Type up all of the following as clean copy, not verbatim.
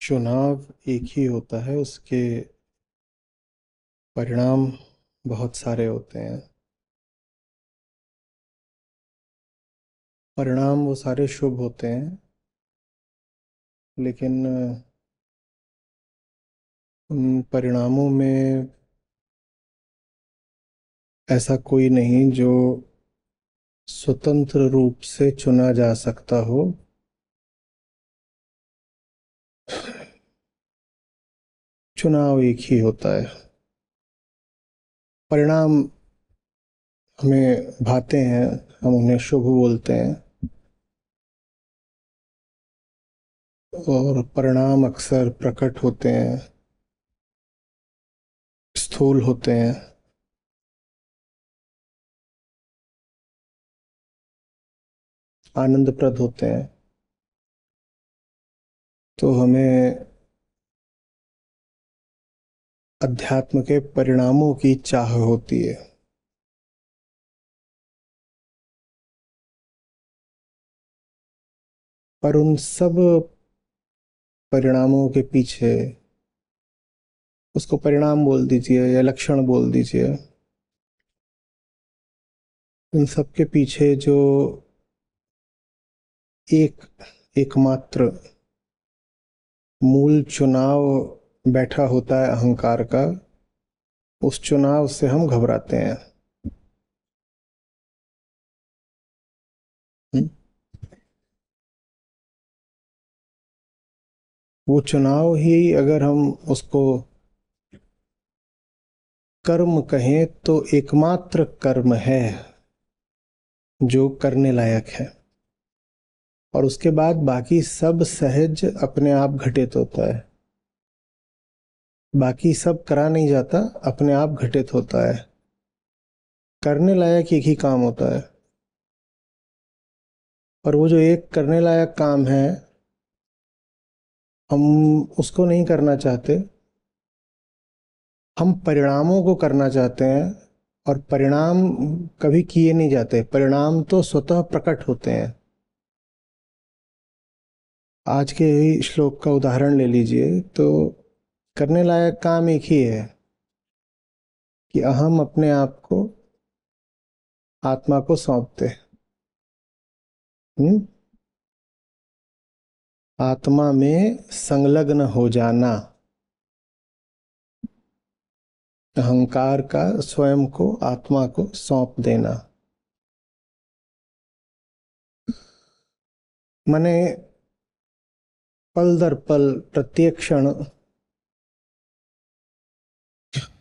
चुनाव एक ही होता है, उसके परिणाम बहुत सारे होते हैं। परिणाम वो सारे शुभ होते हैं, लेकिन उन परिणामों में ऐसा कोई नहीं जो स्वतंत्र रूप से चुना जा सकता हो। चुनाव एक ही होता है। परिणाम हमें भाते हैं, हम उन्हें शुभ बोलते हैं, और परिणाम अक्सर प्रकट होते हैं, स्थूल होते हैं, आनंदप्रद होते हैं। तो हमें अध्यात्म के परिणामों की चाह होती है। पर उन सब परिणामों के पीछे, उसको परिणाम बोल दीजिए या लक्षण बोल दीजिए, इन सब के पीछे जो एक एकमात्र मूल चुनाव बैठा होता है अहंकार का, उस चुनाव से हम घबराते हैं। हम्म? वो चुनाव ही, अगर हम उसको कर्म कहें, तो एकमात्र कर्म है जो करने लायक है, और उसके बाद बाकी सब सहज अपने आप घटित होता है। बाकी सब करा नहीं जाता, अपने आप घटित होता है। करने लायक एक ही काम होता है, और वो जो एक करने लायक काम है, हम उसको नहीं करना चाहते। हम परिणामों को करना चाहते हैं, और परिणाम कभी किए नहीं जाते। परिणाम तो स्वतः प्रकट होते हैं। आज के ही श्लोक का उदाहरण ले लीजिए, तो करने लायक काम एक ही है कि अहम अपने आप को आत्मा को सौंप दे। आत्मा में संलग्न हो जाना, अहंकार का स्वयं को, आत्मा को सौंप देना। माने पल दर पल, प्रत्येक क्षण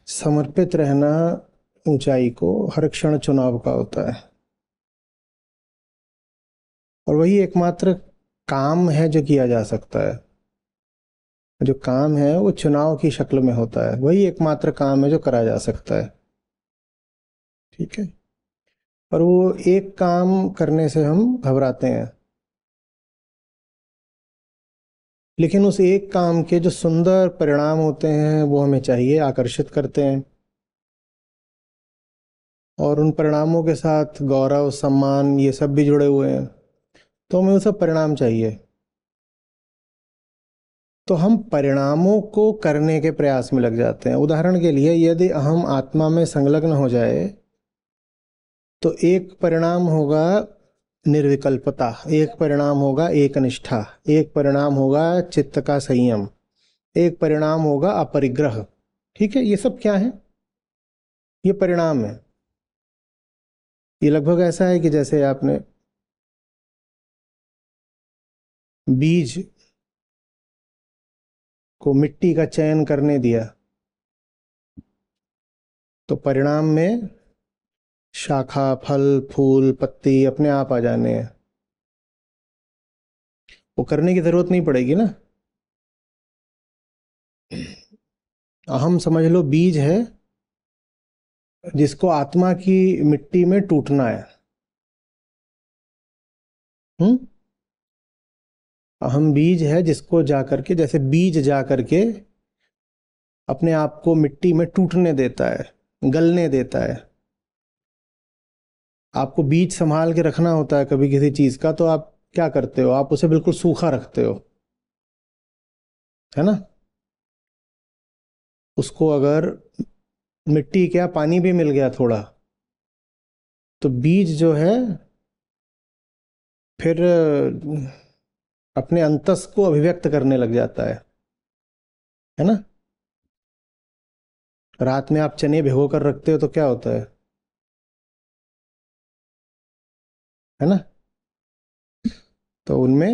समर्पित रहना ऊंचाई को, हर क्षण चुनाव का होता है। और वही एकमात्र काम है जो किया जा सकता है। जो काम है वो चुनाव की शक्ल में होता है, वही एकमात्र काम है जो करा जा सकता है। ठीक है। पर वो एक काम करने से हम घबराते हैं, लेकिन उस एक काम के जो सुंदर परिणाम होते हैं वो हमें चाहिए, आकर्षित करते हैं। और उन परिणामों के साथ गौरव, सम्मान, ये सब भी जुड़े हुए हैं। तो हमें वो सब परिणाम चाहिए। तो हम परिणामों को करने के प्रयास में लग जाते हैं। उदाहरण के लिए, यदि हम आत्मा में संलग्न हो जाए, तो एक परिणाम होगा निर्विकल्पता, एक परिणाम होगा एकनिष्ठा, एक परिणाम होगा चित्त का संयम, एक परिणाम होगा अपरिग्रह। ठीक है, ये सब क्या है? ये परिणाम है। ये लगभग ऐसा है कि जैसे आपने बीज को मिट्टी का चयन करने दिया, तो परिणाम में शाखा, फल, फूल, पत्ती अपने आप आ जाने हैं। वो करने की जरूरत नहीं पड़ेगी ना। अहम समझ लो बीज है, जिसको आत्मा की मिट्टी में टूटना है। हम्म। अहम बीज है जिसको जाकर के, जैसे बीज जाकर के अपने आप को मिट्टी में टूटने देता है, गलने देता है। आपको बीज संभाल के रखना होता है कभी किसी चीज का, तो आप क्या करते हो? आप उसे बिल्कुल सूखा रखते हो। है ना। उसको अगर मिट्टी क्या पानी भी मिल गया थोड़ा, तो बीज जो है फिर अपने अंतस को अभिव्यक्त करने लग जाता है ना। रात में आप चने भिगो कर रखते हो तो क्या होता है ना। तो उनमें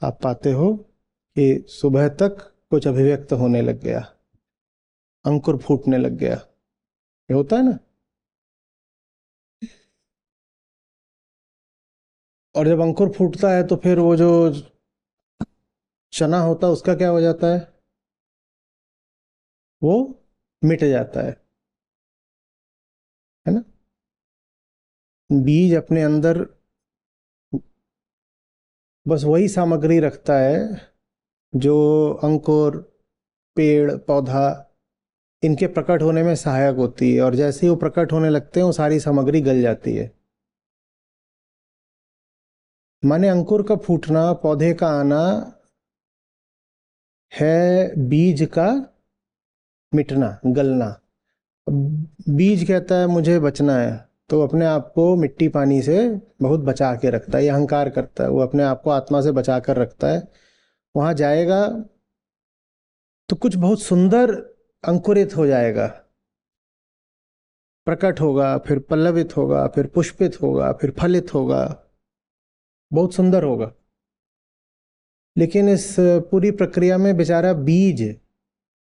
आप पाते हो कि सुबह तक कुछ अभिव्यक्त होने लग गया, अंकुर फूटने लग गया, ये होता है ना। और जब अंकुर फूटता है तो फिर वो जो चना होता है उसका क्या हो जाता है, वो मिट जाता है ना। बीज अपने अंदर बस वही सामग्री रखता है जो अंकुर, पेड़, पौधा, इनके प्रकट होने में सहायक होती है, और जैसे ही वो प्रकट होने लगते हैं वो सारी सामग्री गल जाती है। माने अंकुर का फूटना, पौधे का आना है बीज का मिटना, गलना। बीज कहता है मुझे बचना है, तो अपने आप को मिट्टी पानी से बहुत बचा के रखता है, ये अहंकार करता है, वो अपने आप को आत्मा से बचा कर रखता है। वहां जाएगा तो कुछ बहुत सुंदर अंकुरित हो जाएगा, प्रकट होगा, फिर पल्लवित होगा, फिर पुष्पित होगा, फिर फलित होगा, बहुत सुंदर होगा। लेकिन इस पूरी प्रक्रिया में बेचारा बीज,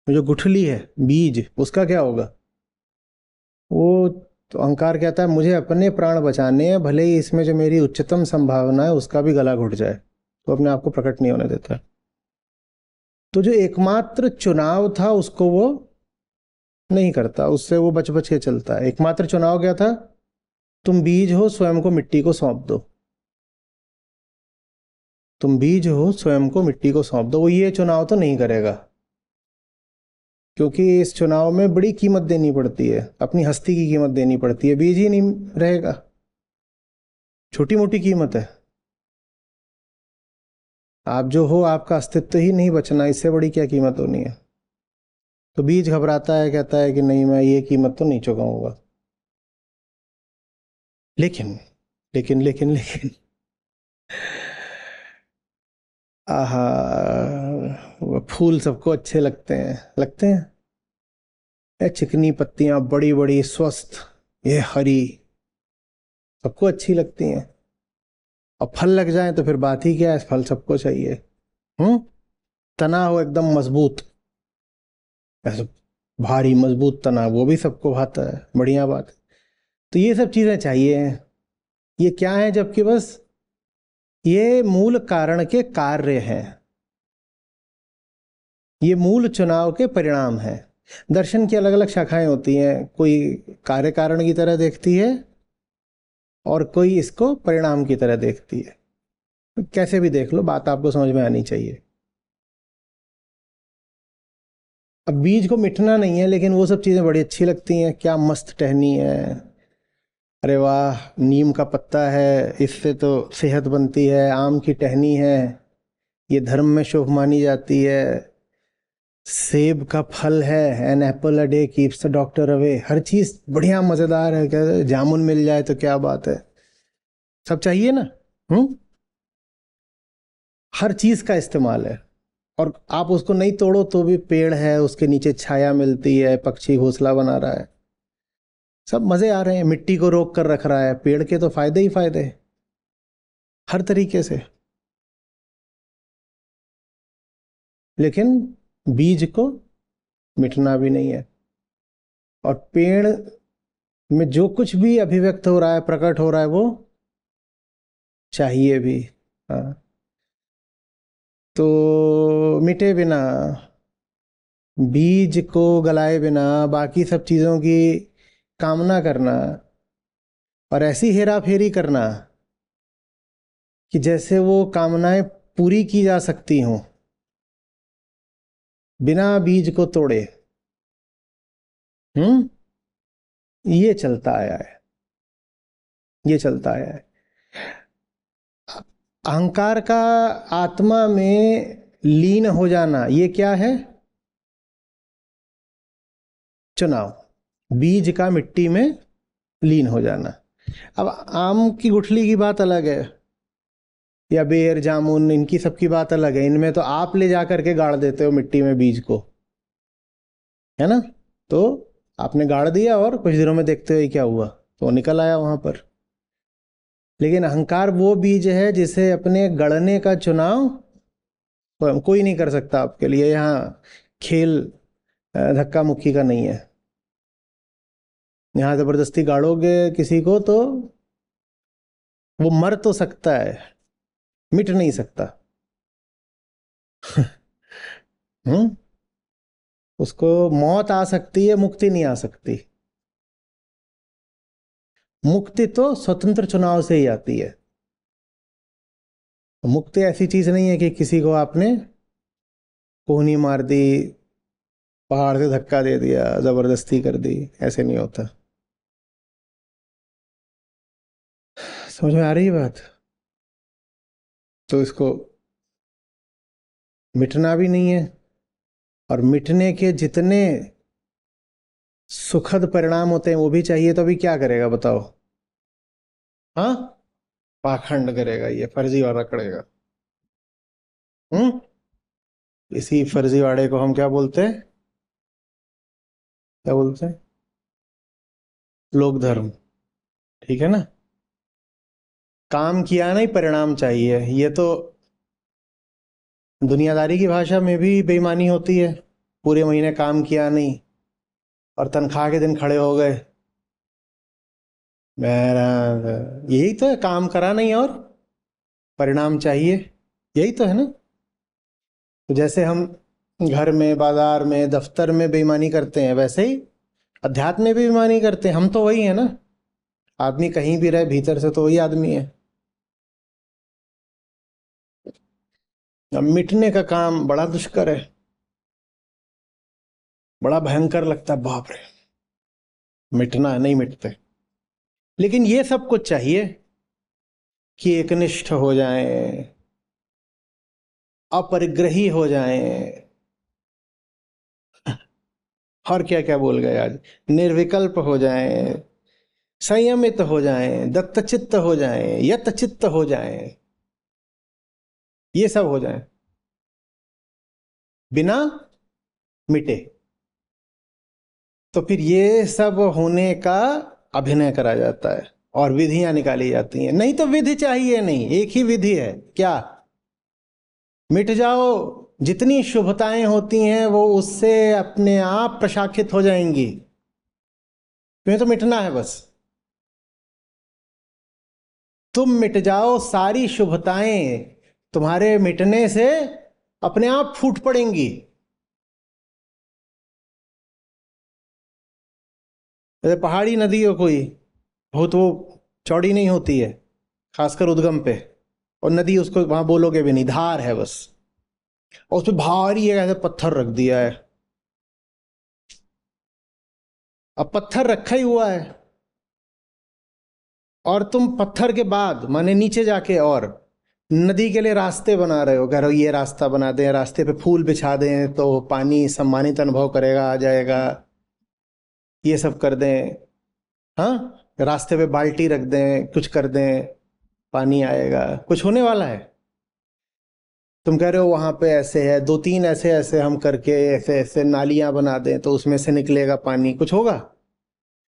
जो गुठली है बीज, उसका क्या होगा। वो तो अहंकार कहता है मुझे अपने प्राण बचाने हैं, भले ही इसमें जो मेरी उच्चतम संभावना है उसका भी गला घुट जाए, तो अपने आप को प्रकट नहीं होने देता। तो जो एकमात्र चुनाव था उसको वो नहीं करता, उससे वो बच बच के चलता है। एकमात्र चुनाव क्या था, तुम बीज हो, स्वयं को मिट्टी को सौंप दो। तुम बीज हो, स्वयं को मिट्टी को सौंप दो। वो ये चुनाव तो नहीं करेगा, क्योंकि इस चुनाव में बड़ी कीमत देनी पड़ती है, अपनी हस्ती की कीमत देनी पड़ती है। बीज ही नहीं रहेगा, छोटी मोटी कीमत है। आप जो हो, आपका अस्तित्व ही नहीं बचना, इससे बड़ी क्या कीमत होनी है। तो बीज घबराता है, कहता है कि नहीं, मैं ये कीमत तो नहीं चुकाऊंगा। लेकिन लेकिन लेकिन लेकिन आहा, वो फूल सबको अच्छे लगते हैं। ये चिकनी पत्तियां बड़ी बड़ी स्वस्थ, ये हरी, सबको अच्छी लगती हैं। और फल लग जाए तो फिर बात ही क्या है, फल सबको चाहिए। हम्म। तना हो एकदम मजबूत, ऐसे भारी मजबूत तना, वो भी सबको भाता है, बढ़िया बात है। तो ये सब चीजें चाहिए। ये क्या है, जबकि बस ये मूल कारण के कार्य हैं, ये मूल चुनाव के परिणाम हैं। दर्शन की अलग अलग शाखाएं होती हैं, कोई कार्य कारण की तरह देखती है और कोई इसको परिणाम की तरह देखती है। कैसे भी देख लो, बात आपको समझ में आनी चाहिए। अब बीज को मिटना नहीं है, लेकिन वो सब चीजें बड़ी अच्छी लगती हैं। क्या मस्त टहनी है, अरे वाह, नीम का पत्ता है, इससे तो सेहत बनती है। आम की टहनी है, ये धर्म में शुभ मानी जाती है। सेब का फल है, an apple a day keeps the doctor away. हर चीज बढ़िया मजेदार है। क्या जामुन मिल जाए तो क्या बात है, सब चाहिए ना। हम्म। हर चीज का इस्तेमाल है। और आप उसको नहीं तोड़ो तो भी पेड़ है, उसके नीचे छाया मिलती है, पक्षी घोंसला बना रहा है, सब मजे आ रहे हैं। मिट्टी को रोक कर रख रहा है, पेड़ के तो फायदे ही फायदे हर तरीके से। लेकिन बीज को मिटना भी नहीं है। और पेड़ में जो कुछ भी अभिव्यक्त हो रहा है, प्रकट हो रहा है, वो चाहिए भी। हाँ। तो मिटे बिना, बीज को गलाए बिना बाकी सब चीजों की कामना करना और ऐसी हेरा फेरी करना कि जैसे वो कामनाएं पूरी की जा सकती हों बिना बीज को तोड़े, हम्म, ये चलता आया है, ये चलता आया है। अहंकार का आत्मा में लीन हो जाना, ये क्या है? चुनाव। बीज का मिट्टी में लीन हो जाना। अब आम की गुठली की बात अलग है, या बेर जामुन, इनकी सबकी बात अलग है। इनमें तो आप ले जा करके गाड़ देते हो मिट्टी में बीज को, है ना? तो आपने गाड़ दिया और कुछ दिनों में देखते हो क्या हुआ, तो निकल आया वहां पर। लेकिन अहंकार वो बीज है जिसे अपने गढ़ने का चुनाव कोई नहीं कर सकता आपके लिए। यहाँ खेल धक्का मुक्की का नहीं है। यहाँ जबरदस्ती गाड़ोगे किसी को तो वो मर तो सकता है, मिट नहीं सकता। हम्म। उसको मौत आ सकती है, मुक्ति नहीं आ सकती। मुक्ति तो स्वतंत्र चुनाव से ही आती है। मुक्ति ऐसी चीज नहीं है कि किसी को आपने कोहनी मार दी, पहाड़ से धक्का दे दिया, जबरदस्ती कर दी, ऐसे नहीं होता। समझ में आ रही है बात? तो इसको मिटना भी नहीं है, और मिटने के जितने सुखद परिणाम होते हैं वो भी चाहिए। तो अभी क्या करेगा बताओ? हाँ, पाखंड करेगा, ये फर्जीवाड़ा करेगा। हम्म। इसी फर्जीवाड़े को हम क्या बोलते हैं? क्या बोलते हैं? लोक धर्म। ठीक है ना? काम किया नहीं, परिणाम चाहिए, ये तो दुनियादारी की भाषा में भी बेईमानी होती है। पूरे महीने काम किया नहीं और तनख्वाह के दिन खड़े हो गए। मेरा यही तो है, काम करा नहीं और परिणाम चाहिए, यही तो है ना? तो जैसे हम घर में, बाजार में, दफ्तर में बेईमानी करते हैं, वैसे ही अध्यात्म में भी बेईमानी करते हैं। हम तो वही है ना। आदमी कहीं भी रहे, भीतर से तो वही आदमी है। अब मिटने का काम बड़ा दुष्कर है, बड़ा भयंकर लगता है, बाप रे मिटना है, नहीं मिटते। लेकिन ये सब कुछ चाहिए कि एकनिष्ठ हो जाएं, अपरिग्रही हो जाएं, और क्या क्या बोल गए आज, निर्विकल्प हो जाएं, संयमित हो जाएं, दत्तचित्त हो जाएं, यतचित्त हो जाएं, ये सब हो जाएं बिना मिटे। तो फिर ये सब होने का अभिनय करा जाता है और विधियां निकाली जाती हैं। नहीं तो विधि चाहिए नहीं, एक ही विधि है, क्या? मिट जाओ। जितनी शुभताएं होती हैं वो उससे अपने आप प्रशाखित हो जाएंगी। तुम्हें तो मिटना है बस। तुम मिट जाओ, सारी शुभताएं तुम्हारे मिटने से अपने आप फूट पड़ेंगी। जैसे पहाड़ी नदी हो कोई, बहुत वो चौड़ी नहीं होती है, खासकर उद्गम पे। और नदी, उसको वहां बोलोगे भी नहीं, धार है बस। और उस पर भारी एक ऐसे पत्थर रख दिया है। अब पत्थर रखा ही हुआ है, और तुम पत्थर के बाद माने नीचे जाके और नदी के लिए रास्ते बना रहे हो। कह रहे हो ये रास्ता बना दें, रास्ते पे फूल बिछा दें तो पानी सम्मानित अनुभव करेगा, आ जाएगा, ये सब कर दें। हाँ, रास्ते पे बाल्टी रख दें, कुछ कर दें, पानी आएगा, कुछ होने वाला है? तुम कह रहे हो वहां पे ऐसे है, दो तीन ऐसे ऐसे हम करके ऐसे ऐसे नालियां बना दें तो उसमें से निकलेगा पानी, कुछ होगा?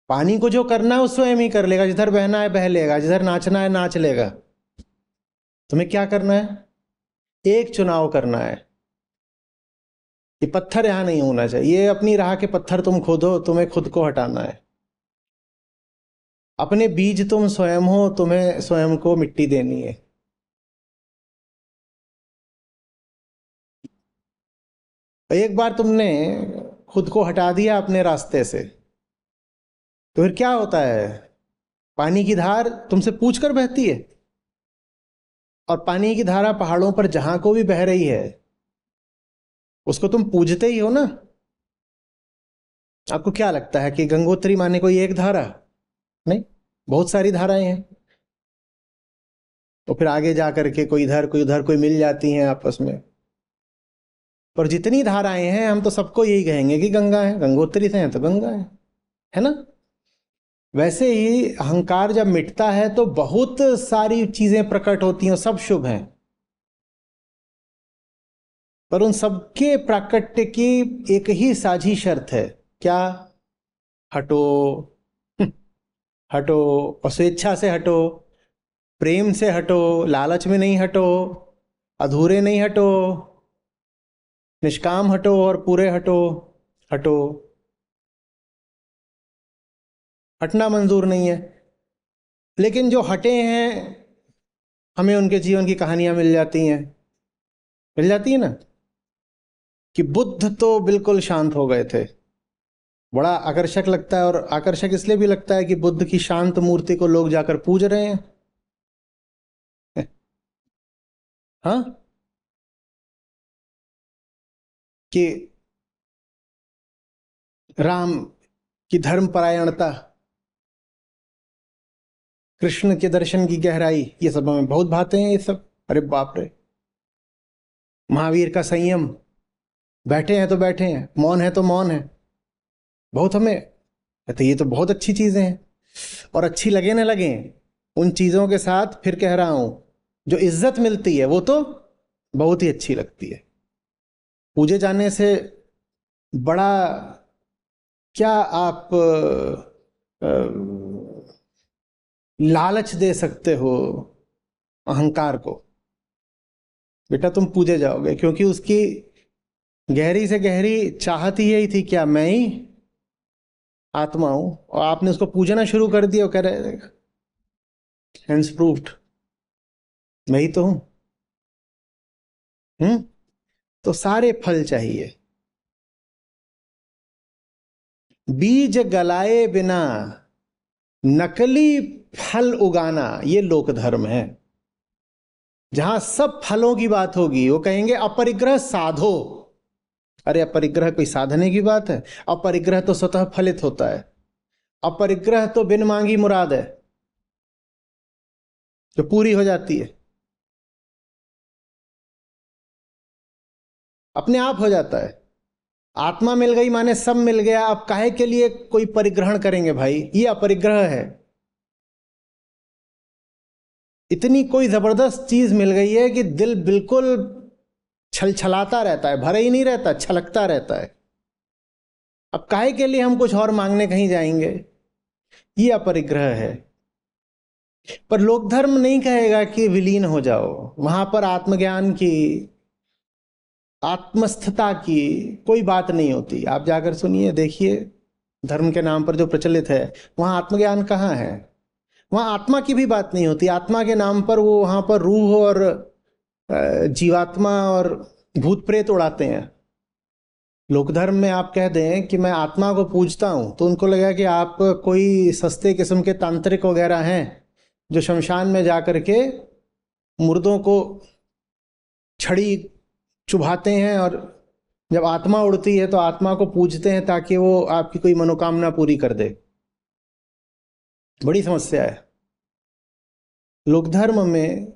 पानी को जो करना है वो स्वयं ही कर लेगा। जिधर बहना है बह लेगा, जिधर नाचना है नाच लेगा। तुम्हें क्या करना है? एक चुनाव करना है कि पत्थर यहां नहीं होना चाहिए। ये अपनी राह के पत्थर तुम खोदो, तुम्हें खुद को हटाना है। अपने बीज तुम स्वयं हो, तुम्हें स्वयं को मिट्टी देनी है। एक बार तुमने खुद को हटा दिया अपने रास्ते से, तो फिर क्या होता है? पानी की धार तुमसे पूछ कर बहती है, और पानी की धारा पहाड़ों पर जहां को भी बह रही है उसको तुम पूजते ही हो ना। आपको क्या लगता है कि गंगोत्री माने कोई एक धारा? नहीं, बहुत सारी धाराएं हैं। तो फिर आगे जा करके कोई इधर कोई उधर कोई मिल जाती हैं आपस में। पर जितनी धाराएं हैं हम तो सबको यही कहेंगे कि गंगा है, गंगोत्री से हैं तो गंगा है ना। वैसे ही अहंकार जब मिटता है तो बहुत सारी चीजें प्रकट होती हैं, सब शुभ हैं, पर उन सबके प्राकट्य की एक ही साझी शर्त है, क्या? हटो हटो, और स्वेच्छा से हटो, प्रेम से हटो, लालच में नहीं हटो, अधूरे नहीं हटो, निष्काम हटो और पूरे हटो। हटो, हटना मंजूर नहीं है। लेकिन जो हटे हैं हमें उनके जीवन की कहानियां मिल जाती हैं, मिल जाती है ना, कि बुद्ध तो बिल्कुल शांत हो गए थे। बड़ा आकर्षक लगता है, और आकर्षक इसलिए भी लगता है कि बुद्ध की शांत मूर्ति को लोग जाकर पूज रहे हैं। हाँ, कि राम की धर्मपरायणता, कृष्ण के दर्शन की गहराई, ये सब हमें बहुत भाते हैं ये सब। अरे बाप रे, महावीर का संयम, बैठे हैं तो बैठे हैं, मौन है तो मौन है, बहुत हमें, तो ये तो बहुत अच्छी चीजें हैं। और अच्छी लगे ना लगे, उन चीजों के साथ फिर कह रहा हूं, जो इज्जत मिलती है वो तो बहुत ही अच्छी लगती है। पूजे जाने से बड़ा क्या आप लालच दे सकते हो अहंकार को? बेटा तुम पूजे जाओगे क्योंकि उसकी गहरी से गहरी चाहत ही यही थी, क्या मैं ही आत्मा हूं, और आपने उसको पूजना शुरू कर दिया और कह रहे हैंड्स प्रूव्ड, मैं ही तो हूं। तो सारे फल चाहिए, बीज गलाए बिना नकली फल उगाना, ये लोक धर्म है। जहां सब फलों की बात होगी वो कहेंगे अपरिग्रह साधो। अरे अपरिग्रह कोई साधने की बात है? अपरिग्रह तो स्वतः फलित होता है। अपरिग्रह तो बिन मांगी मुराद है, जो पूरी हो जाती है, अपने आप हो जाता है। आत्मा मिल गई माने सब मिल गया, अब काहे के लिए कोई परिग्रहण करेंगे भाई? ये अपरिग्रह है। इतनी कोई जबरदस्त चीज मिल गई है कि दिल बिल्कुल छलछलाता रहता है, भरा ही नहीं रहता, छलकता रहता है। अब काहे के लिए हम कुछ और मांगने कहीं जाएंगे? ये अपरिग्रह है। पर लोक धर्म नहीं कहेगा कि विलीन हो जाओ, वहां पर आत्मज्ञान की, आत्मस्थता की कोई बात नहीं होती। आप जाकर सुनिए, देखिए, धर्म के नाम पर जो प्रचलित है वहां आत्मज्ञान कहाँ है? वहां आत्मा की भी बात नहीं होती। आत्मा के नाम पर वो वहां पर रूह और जीवात्मा और भूत प्रेत उड़ाते हैं। लोक धर्म में आप कह दें कि मैं आत्मा को पूजता हूं तो उनको लगेगा कि आप कोई सस्ते किस्म के तांत्रिक वगैरह हैं जो शमशान में जाकर के मुर्दों को छड़ी चुभाते हैं, और जब आत्मा उड़ती है तो आत्मा को पूजते हैं ताकि वो आपकी कोई मनोकामना पूरी कर दे। बड़ी समस्या है। लोक धर्म में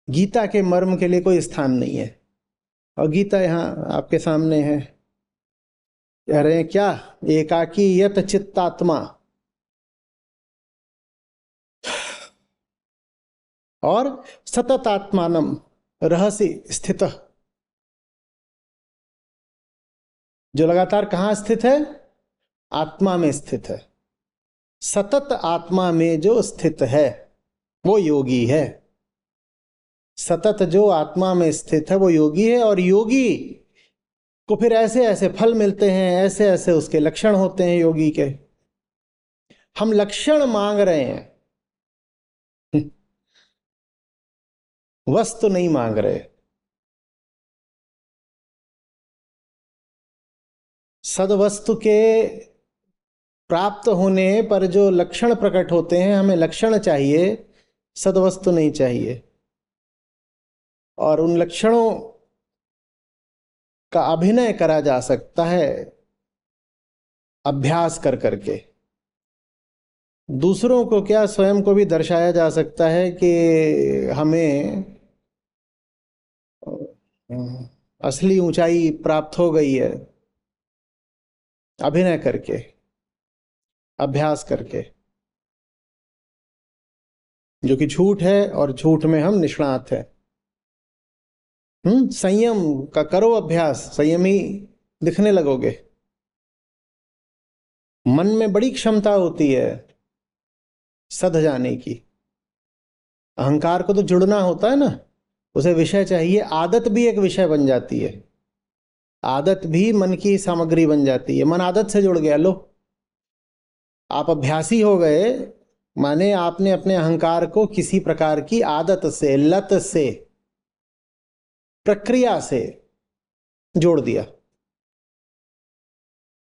गीता के मर्म के लिए कोई स्थान नहीं है, और गीता यहां आपके सामने है। कह रहे हैं क्या? एकाकी यत चित्तात्मा, और सतत आत्मानम रहस्य स्थित। जो लगातार कहां स्थित है? आत्मा में स्थित है। सतत आत्मा में जो स्थित है वो योगी है। सतत जो आत्मा में स्थित है वो योगी है, और योगी को फिर ऐसे ऐसे फल मिलते हैं, ऐसे ऐसे उसके लक्षण होते हैं योगी के। हम लक्षण मांग रहे हैं, वस्तु नहीं मांग रहे। सदवस्तु के प्राप्त होने पर जो लक्षण प्रकट होते हैं, हमें लक्षण चाहिए, सदवस्तु नहीं चाहिए। और उन लक्षणों का अभिनय करा जा सकता है अभ्यास कर करके। दूसरों को क्या, स्वयं को भी दर्शाया जा सकता है कि हमें असली ऊंचाई प्राप्त हो गई है अभिनय करके, अभ्यास करके, जो कि झूठ है, और झूठ में हम निष्णात हैं। संयम का करो अभ्यास, संयमी दिखने लगोगे। मन में बड़ी क्षमता होती है सध जाने की। अहंकार को तो जुड़ना होता है ना, उसे विषय चाहिए। आदत भी एक विषय बन जाती है, आदत भी मन की सामग्री बन जाती है। मन आदत से जुड़ गया, लो आप अभ्यासी हो गए, माने आपने अपने अहंकार को किसी प्रकार की आदत से, लत से, प्रक्रिया से जोड़ दिया।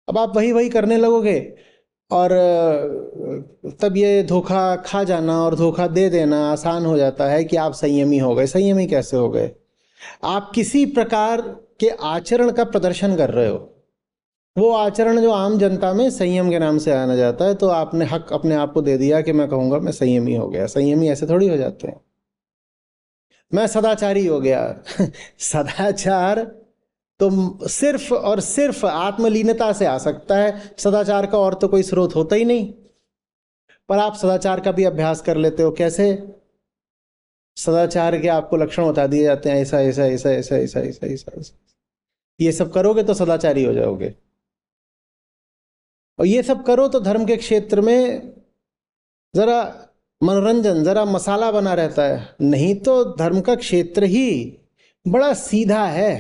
अब आप वही वही करने लगोगे, और तब ये धोखा खा जाना और धोखा दे देना आसान हो जाता है कि आप संयमी हो गए। संयमी कैसे हो गए? आप किसी प्रकार के आचरण का प्रदर्शन कर रहे हो, वो आचरण जो आम जनता में संयम के नाम से आना जाता है, तो आपने हक अपने आप को दे दिया कि मैं कहूँगा मैं संयमी हो गया। संयमी ऐसे थोड़ी हो जाते हैं। मैं सदाचारी हो गया। सदाचार तो सिर्फ और सिर्फ आत्मलीनता से आ सकता है। सदाचार का और तो कोई स्रोत होता ही नहीं। पर आप सदाचार का भी अभ्यास कर लेते हो। कैसे? सदाचार के आपको लक्षण बता दिए जाते हैं, ऐसा ऐसा ऐसा ऐसा ऐसा ऐसा ऐसा ऐसा। ये सब करोगे तो सदाचारी हो जाओगे। और ये सब करो तो धर्म के क्षेत्र में जरा मनोरंजन, जरा मसाला बना रहता है। नहीं तो धर्म का क्षेत्र ही बड़ा सीधा है,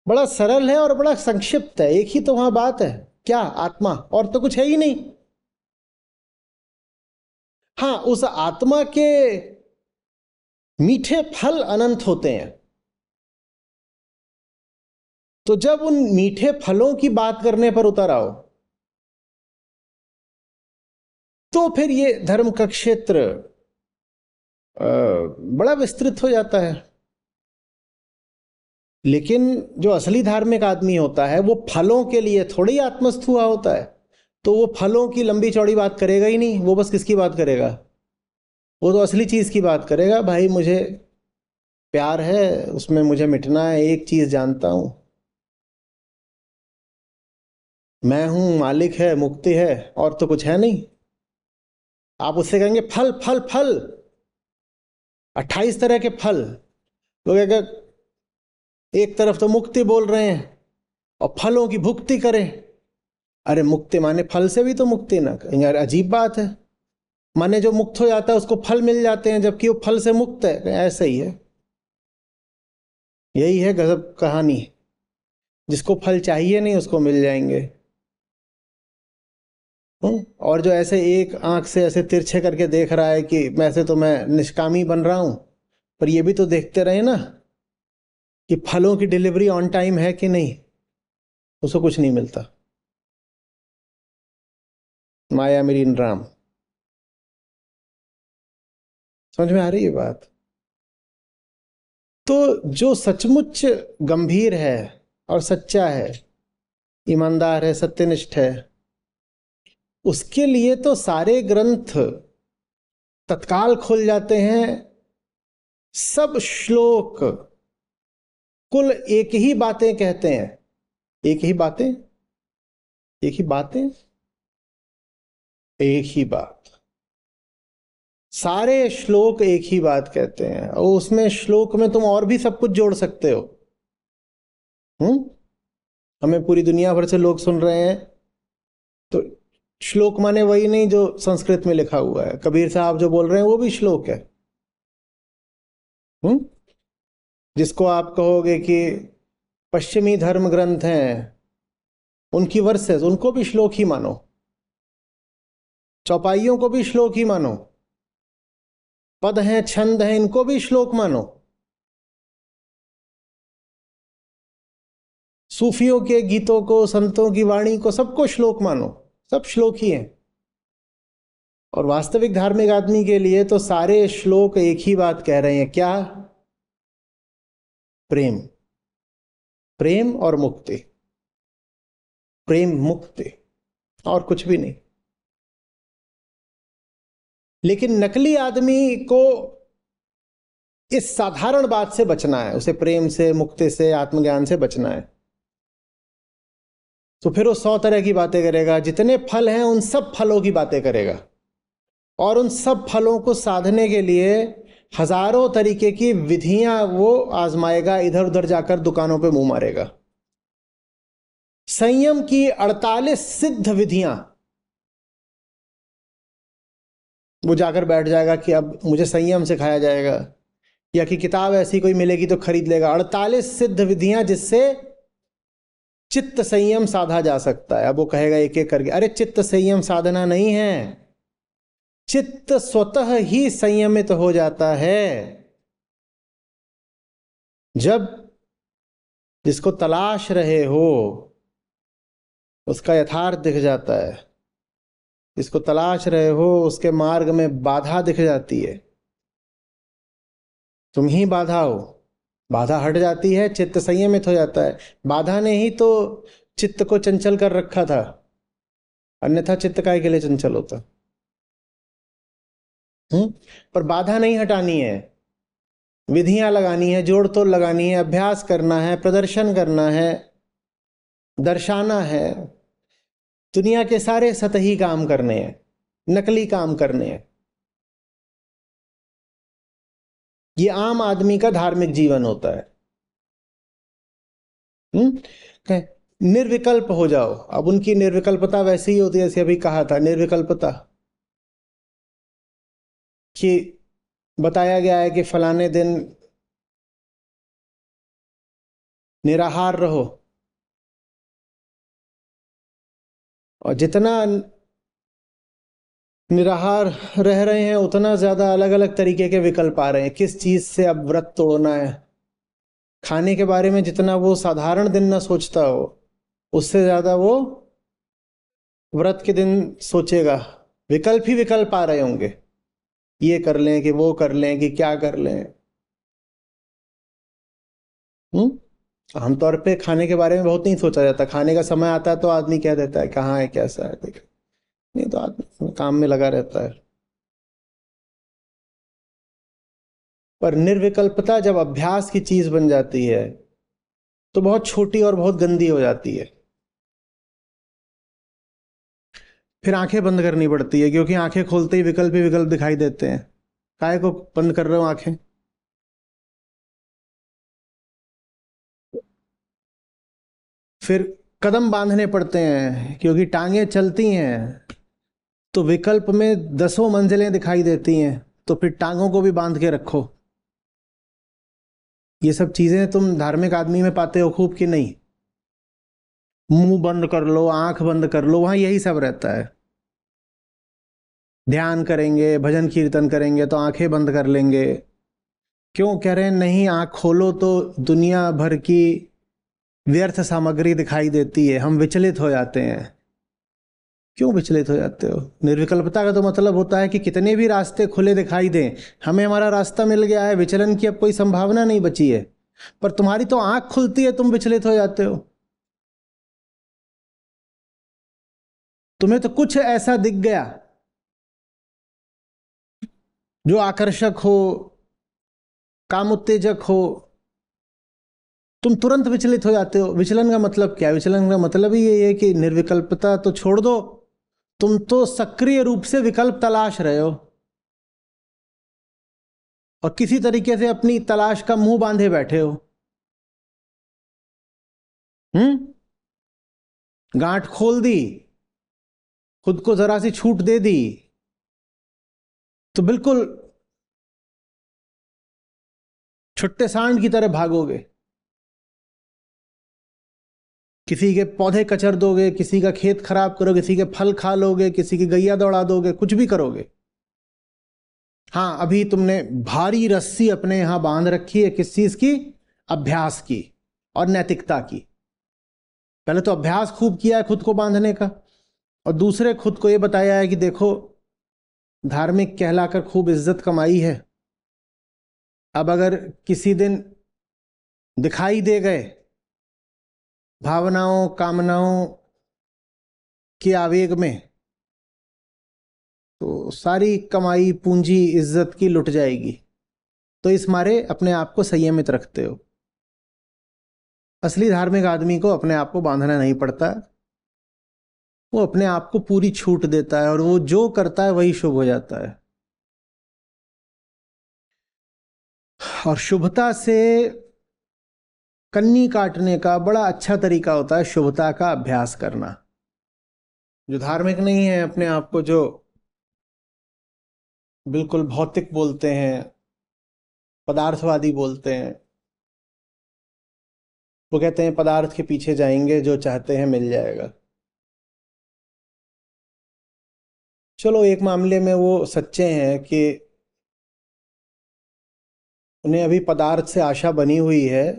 बड़ा सरल है और बड़ा संक्षिप्त है। एक ही तो वहां बात है, क्या? आत्मा, और तो कुछ है ही नहीं। हाँ, उस आत्मा के मीठे फल अनंत होते हैं। तो जब उन मीठे फलों की बात करने पर उतर आओ, तो फिर ये धर्म का क्षेत्र बड़ा विस्तृत हो जाता है। लेकिन जो असली धार्मिक आदमी होता है, वो फलों के लिए थोड़ी ही आत्मस्थ हुआ होता है। तो वो फलों की लंबी चौड़ी बात करेगा ही नहीं। वो बस किसकी बात करेगा? वो तो असली चीज की बात करेगा। भाई मुझे प्यार है, उसमें मुझे मिटना है। एक चीज जानता हूं, मैं हूं, मालिक है, मुक्ति है, और तो कुछ है नहीं। आप उससे कहेंगे फल फल फल, 28 तरह के फल। लोग अगर एक तरफ तो मुक्ति बोल रहे हैं और फलों की भुक्ति करें। अरे मुक्ति माने फल से भी तो मुक्ति ना कहेंगे? यार अजीब बात है। माने जो मुक्त हो जाता है उसको फल मिल जाते हैं, जबकि वो फल से मुक्त है। ऐसा ही है, यही है गजब कहानी। जिसको फल चाहिए नहीं उसको मिल जाएंगे। और जो ऐसे एक आंख से ऐसे तिरछे करके देख रहा है कि वैसे तो मैं निष्कामी बन रहा हूं, पर ये भी तो देखते रहे ना कि फलों की डिलीवरी ऑन टाइम है कि नहीं। उसको कुछ नहीं मिलता। माया मेरी राम। समझ में आ रही है बात? तो जो सचमुच गंभीर है और सच्चा है, ईमानदार है, सत्यनिष्ठ है, उसके लिए तो सारे ग्रंथ तत्काल खुल जाते हैं। सब श्लोक कुल एक ही बातें कहते हैं। एक ही बातें, एक ही बातें, एक ही बात। सारे श्लोक एक ही बात कहते हैं। और उसमें श्लोक में तुम और भी सब कुछ जोड़ सकते हो। हमें पूरी दुनिया भर से लोग सुन रहे हैं, तो श्लोक माने वही नहीं जो संस्कृत में लिखा हुआ है। कबीर साहब जो बोल रहे हैं वो भी श्लोक है। जिसको आप कहोगे कि पश्चिमी धर्म ग्रंथ हैं, उनकी वर्सेस, उनको भी श्लोक ही मानो। चौपाइयों को भी श्लोक ही मानो। पद हैं, छंद हैं, इनको भी श्लोक मानो। सूफियों के गीतों को, संतों की वाणी को, सबको श्लोक मानो। सब श्लोक ही हैं। और वास्तविक धार्मिक आदमी के लिए तो सारे श्लोक एक ही बात कह रहे हैं। क्या? प्रेम। प्रेम और मुक्ति। प्रेम, मुक्ति, और कुछ भी नहीं। लेकिन नकली आदमी को इस साधारण बात से बचना है, उसे प्रेम से, मुक्ति से, आत्मज्ञान से बचना है। तो फिर वो 100 तरह की बातें करेगा, जितने फल हैं उन सब फलों की बातें करेगा, और उन सब फलों को साधने के लिए हजारों तरीके की विधियां वो आजमाएगा, इधर उधर जाकर दुकानों पे मुंह मारेगा। संयम की 48 सिद्ध विधियां वो जाकर बैठ जाएगा कि अब मुझे संयम सिखाया जाएगा, या कि किताब ऐसी कोई मिलेगी तो खरीद लेगा। 48 सिद्ध विधियां जिससे चित्त संयम साधा जा सकता है। अब वो कहेगा एक एक करके, अरे चित्त संयम साधना नहीं है, चित्त स्वतः ही संयमित हो जाता है जब जिसको तलाश रहे हो उसका यथार्थ दिख जाता है, जिसको तलाश रहे हो उसके मार्ग में बाधा दिख जाती है। तुम ही बाधा हो, बाधा हट जाती है, चित्त संयमित हो जाता है। बाधा ने ही तो चित्त को चंचल कर रखा था, अन्यथा चित्त काहे के लिए चंचल होता। पर बाधा नहीं हटानी है, विधियां लगानी है, जोड़ तोड़ लगानी है, अभ्यास करना है, प्रदर्शन करना है, दर्शाना है। दुनिया के सारे सतही काम करने हैं, नकली काम करने हैं। ये आम आदमी का धार्मिक जीवन होता है। निर्विकल्प हो जाओ। अब उनकी निर्विकल्पता वैसे ही होती है जैसे अभी कहा था, निर्विकल्पता कि बताया गया है कि फलाने दिन निराहार रहो, और जितना निराहार रह रहे हैं उतना ज्यादा अलग अलग तरीके के विकल्प आ रहे हैं किस चीज से अब व्रत तोड़ना है। खाने के बारे में जितना वो साधारण दिन ना सोचता हो, उससे ज्यादा वो व्रत के दिन सोचेगा। विकल्प ही विकल्प आ रहे होंगे, ये कर लें कि वो कर लें कि क्या कर लें। आमतौर पे खाने के बारे में बहुत नहीं सोचा जाता। खाने का समय आता है तो आदमी कह देता है कहाँ है, कैसा है, देख। नहीं तो आदमी काम में लगा रहता है। पर निर्विकल्पता जब अभ्यास की चीज बन जाती है तो बहुत छोटी और बहुत गंदी हो जाती है। फिर आंखें बंद करनी पड़ती है, क्योंकि आंखें खोलते ही विकल्प ही विकल्प दिखाई देते हैं। काहे को बंद कर रहे हो आंखें? फिर कदम बांधने पड़ते हैं, क्योंकि टांगे चलती हैं तो विकल्प में दसों मंजिलें दिखाई देती हैं, तो फिर टांगों को भी बांध के रखो। ये सब चीजें तुम धार्मिक आदमी में पाते हो खूब कि नहीं? मुंह बंद कर लो, आंख बंद कर लो, वहां यही सब रहता है। ध्यान करेंगे, भजन कीर्तन करेंगे तो आंखें बंद कर लेंगे। क्यों कह रहे हैं नहीं आंख खोलो तो दुनिया भर की व्यर्थ सामग्री दिखाई देती है, हम विचलित हो जाते हैं। क्यों विचलित हो जाते हो? निर्विकल्पता का तो मतलब होता है कि कितने भी रास्ते खुले दिखाई दें, हमें हमारा रास्ता मिल गया है, विचलन की अब कोई संभावना नहीं बची है। पर तुम्हारी तो आंख खुलती है, तुम विचलित हो जाते हो। तुम्हें तो कुछ ऐसा दिख गया जो आकर्षक हो, काम उत्तेजक हो, तुम तुरंत विचलित हो जाते हो। विचलन का मतलब क्या है? विचलन का मतलब ही ये है कि निर्विकल्पता तो छोड़ दो, तुम तो सक्रिय रूप से विकल्प तलाश रहे हो, और किसी तरीके से अपनी तलाश का मुंह बांधे बैठे हो। गांठ खोल दी, खुद को जरा सी छूट दे दी तो बिल्कुल छुट्टे सांड की तरह भागोगे। किसी के पौधे कचर दोगे, किसी का खेत खराब करोगे, किसी के फल खा लोगे, किसी की गैया दौड़ा दोगे, कुछ भी करोगे। हाँ, अभी तुमने भारी रस्सी अपने यहां बांध रखी है, किस चीज की? अभ्यास की और नैतिकता की। पहले तो अभ्यास खूब किया है खुद को बांधने का, और दूसरे खुद को यह बताया है कि देखो धार्मिक कहलाकर खूब इज्जत कमाई है, अब अगर किसी दिन दिखाई दे गए भावनाओं कामनाओं के आवेग में, तो सारी कमाई पूंजी इज्जत की लुट जाएगी। तो इस मारे अपने आप को संयमित रखते हो। असली धार्मिक आदमी को अपने आप को बांधना नहीं पड़ता, वो अपने आप को पूरी छूट देता है और वो जो करता है वही शुभ हो जाता है। और शुभता से कन्नी काटने का बड़ा अच्छा तरीका होता है शुभता का अभ्यास करना। जो धार्मिक नहीं है, अपने आप को जो बिल्कुल भौतिक बोलते हैं, पदार्थवादी बोलते हैं, वो कहते हैं पदार्थ के पीछे जाएंगे, जो चाहते हैं मिल जाएगा। चलो एक मामले में वो सच्चे हैं कि उन्हें अभी पदार्थ से आशा बनी हुई है,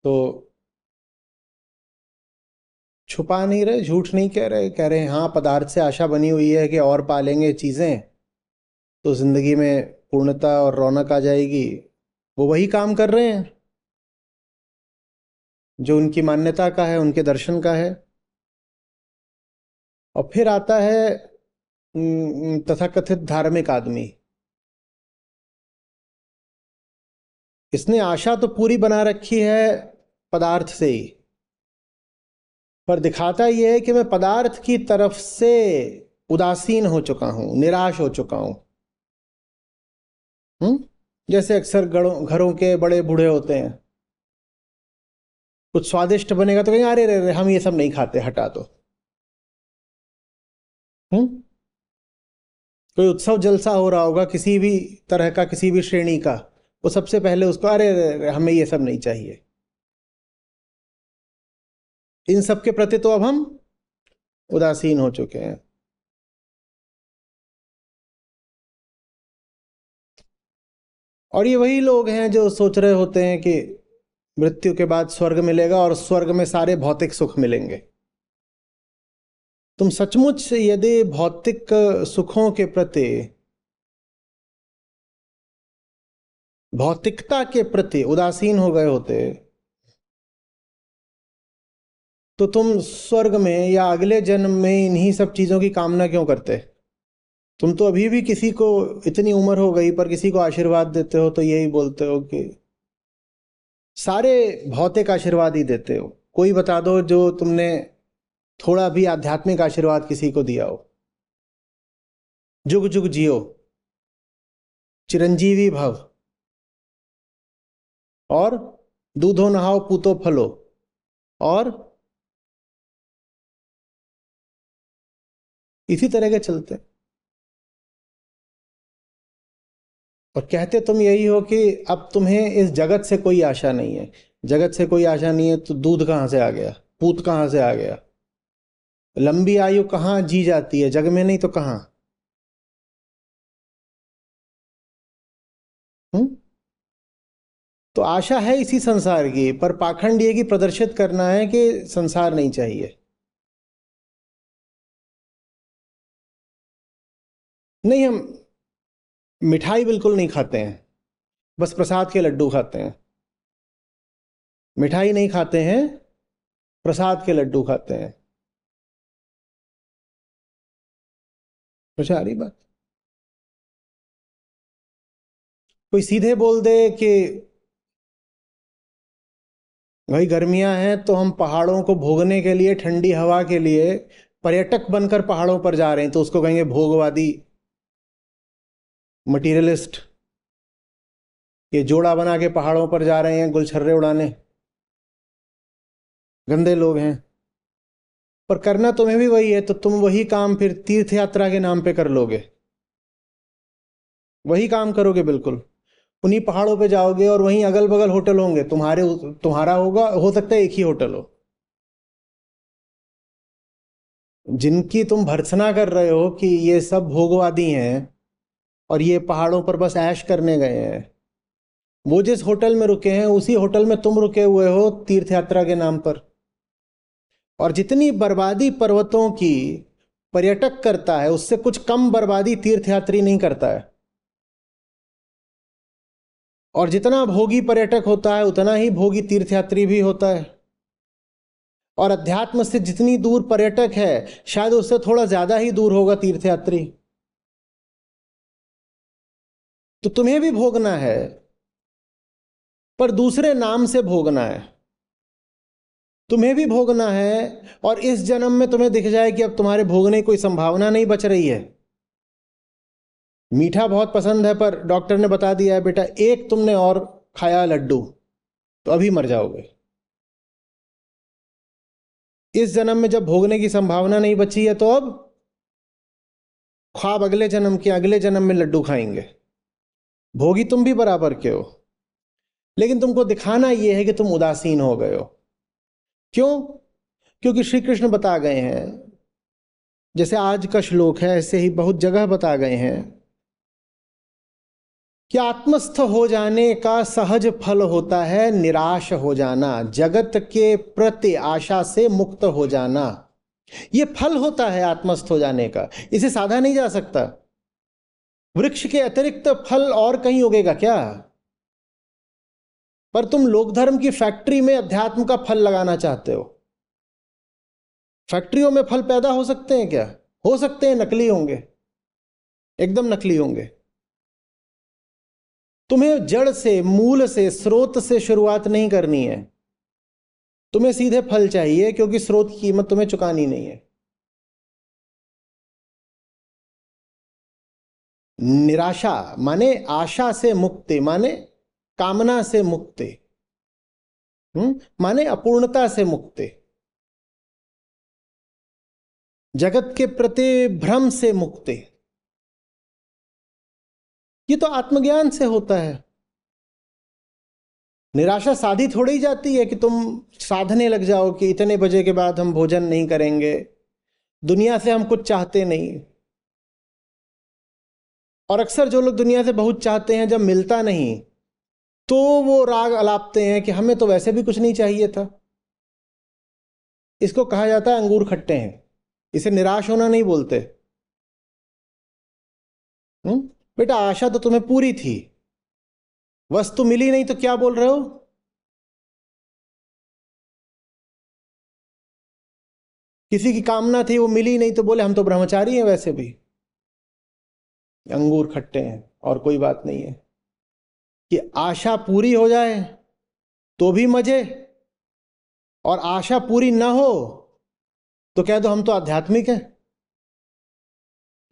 तो छुपा नहीं रहे, झूठ नहीं कह रहे, कह रहे हैं हाँ पदार्थ से आशा बनी हुई है कि और पालेंगे चीज़ें तो जिंदगी में पूर्णता और रौनक आ जाएगी। वो वही काम कर रहे हैं जो उनकी मान्यता का है, उनके दर्शन का है। और फिर आता है तथाकथित धार्मिक आदमी। इसने आशा तो पूरी बना रखी है पदार्थ से ही, पर दिखाता यह है कि मैं पदार्थ की तरफ से उदासीन हो चुका हूं, निराश हो चुका हूं। जैसे अक्सर घरों के बड़े बूढ़े होते हैं, कुछ स्वादिष्ट बनेगा तो कहेंगे अरे रे रे हम ये सब नहीं खाते, हटा दो। कोई उत्सव जलसा हो रहा होगा किसी भी तरह का, किसी भी श्रेणी का, वो सबसे पहले उसको अरे रे रे हमें ये सब नहीं चाहिए। इन सब के प्रति तो अब हम उदासीन हो चुके हैं। और ये वही लोग हैं जो सोच रहे होते हैं कि मृत्यु के बाद स्वर्ग मिलेगा और स्वर्ग में सारे भौतिक सुख मिलेंगे। तुम सचमुच यदि भौतिक सुखों के प्रति, भौतिकता के प्रति उदासीन हो गए होते तो तुम स्वर्ग में या अगले जन्म में इन्हीं सब चीजों की कामना क्यों करते? तुम तो अभी भी किसी को, इतनी उम्र हो गई पर किसी को आशीर्वाद देते हो तो यही बोलते हो कि सारे भौतिक आशीर्वाद ही देते हो। कोई बता दो जो तुमने थोड़ा भी आध्यात्मिक आशीर्वाद किसी को दिया हो। जुग जुग जियो, चिरंजीवी भव, और दूधो नहाओ पूतो फलो, और इसी तरह के चलते। और कहते तुम यही हो कि अब तुम्हें इस जगत से कोई आशा नहीं है। जगत से कोई आशा नहीं है तो दूध कहाँ से आ गया, पूत कहाँ से आ गया? लंबी आयु कहाँ जी जाती है, जग में नहीं तो कहाँ? तो आशा है इसी संसार की, पर पाखंड ये की प्रदर्शित करना है कि संसार नहीं चाहिए। नहीं, हम मिठाई बिल्कुल नहीं खाते हैं, बस प्रसाद के लड्डू खाते हैं। मिठाई नहीं खाते हैं, प्रसाद के लड्डू खाते हैं। मुझे आ रही बात? कोई सीधे बोल दे कि भाई गर्मियां हैं तो हम पहाड़ों को भोगने के लिए, ठंडी हवा के लिए पर्यटक बनकर पहाड़ों पर जा रहे हैं, तो उसको कहेंगे भोगवादी, मटीरियलिस्ट। ये जोड़ा बना के पहाड़ों पर जा रहे हैं गुलछर्रे उड़ाने, गंदे लोग हैं। पर करना तुम्हें भी वही है, तो तुम वही काम फिर तीर्थ यात्रा के नाम पे कर लोगे, वही काम करोगे बिल्कुल। उन्हीं पहाड़ों पे जाओगे और वहीं अगल बगल होटल होंगे, तुम्हारा होगा, हो सकता है एक ही होटल हो। जिनकी तुम भर्त्सना कर रहे हो कि ये सब भोगवादी हैं और ये पहाड़ों पर बस ऐश करने गए हैं, वो जिस होटल में रुके हैं उसी होटल में तुम रुके हुए हो तीर्थ यात्रा के नाम पर। और जितनी बर्बादी पर्वतों की पर्यटक करता है, उससे कुछ कम बर्बादी तीर्थयात्री नहीं करता है। और जितना भोगी पर्यटक होता है उतना ही भोगी तीर्थयात्री भी होता है। और अध्यात्म से जितनी दूर पर्यटक है, शायद उससे थोड़ा ज्यादा ही दूर होगा तीर्थयात्री। तो तुम्हें भी भोगना है, पर दूसरे नाम से भोगना है। तुम्हें भी भोगना है और इस जन्म में तुम्हें दिख जाए कि अब तुम्हारे भोगने की कोई संभावना नहीं बच रही है। मीठा बहुत पसंद है, पर डॉक्टर ने बता दिया है बेटा एक तुमने और खाया लड्डू तो अभी मर जाओगे। इस जन्म में जब भोगने की संभावना नहीं बची है तो अब ख्वाब अगले जन्म के, अगले जन्म में लड्डू खाएंगे। भोगी तुम भी बराबर के हो, लेकिन तुमको दिखाना यह है कि तुम उदासीन हो गए हो। क्यों? क्योंकि श्री कृष्ण बता गए हैं, जैसे आज का श्लोक है ऐसे ही बहुत जगह बता गए हैं कि आत्मस्थ हो जाने का सहज फल होता है निराश हो जाना, जगत के प्रति आशा से मुक्त हो जाना। यह फल होता है आत्मस्थ हो जाने का, इसे साधा नहीं जा सकता। वृक्ष के अतिरिक्त फल और कहीं उगेगा क्या? पर तुम लोक धर्म की फैक्ट्री में अध्यात्म का फल लगाना चाहते हो। फैक्ट्रियों में फल पैदा हो सकते हैं क्या? हो सकते हैं, नकली होंगे, एकदम नकली होंगे। तुम्हें जड़ से, मूल से, स्रोत से शुरुआत नहीं करनी है। तुम्हें सीधे फल चाहिए, क्योंकि स्रोत की कीमत तुम्हें चुकानी नहीं है। निराशा माने आशा से मुक्ति, माने कामना से मुक्ति, माने अपूर्णता से मुक्ति, जगत के प्रति भ्रम से मुक्ति। ये तो आत्मज्ञान से होता है। निराशा साधी थोड़ी ही जाती है कि तुम साधने लग जाओ कि इतने बजे के बाद हम भोजन नहीं करेंगे, दुनिया से हम कुछ चाहते नहीं। और अक्सर जो लोग दुनिया से बहुत चाहते हैं, जब मिलता नहीं तो वो राग अलापते हैं कि हमें तो वैसे भी कुछ नहीं चाहिए था। इसको कहा जाता है अंगूर खट्टे हैं। इसे निराश होना नहीं बोलते। बेटा आशा तो तुम्हें पूरी थी, वस्तु मिली नहीं तो क्या बोल रहे हो? किसी की कामना थी वो मिली नहीं तो बोले हम तो ब्रह्मचारी हैं वैसे भी। अंगूर खट्टे हैं और कोई बात नहीं है। कि आशा पूरी हो जाए तो भी मजे, और आशा पूरी ना हो तो कह दो हम तो आध्यात्मिक हैं।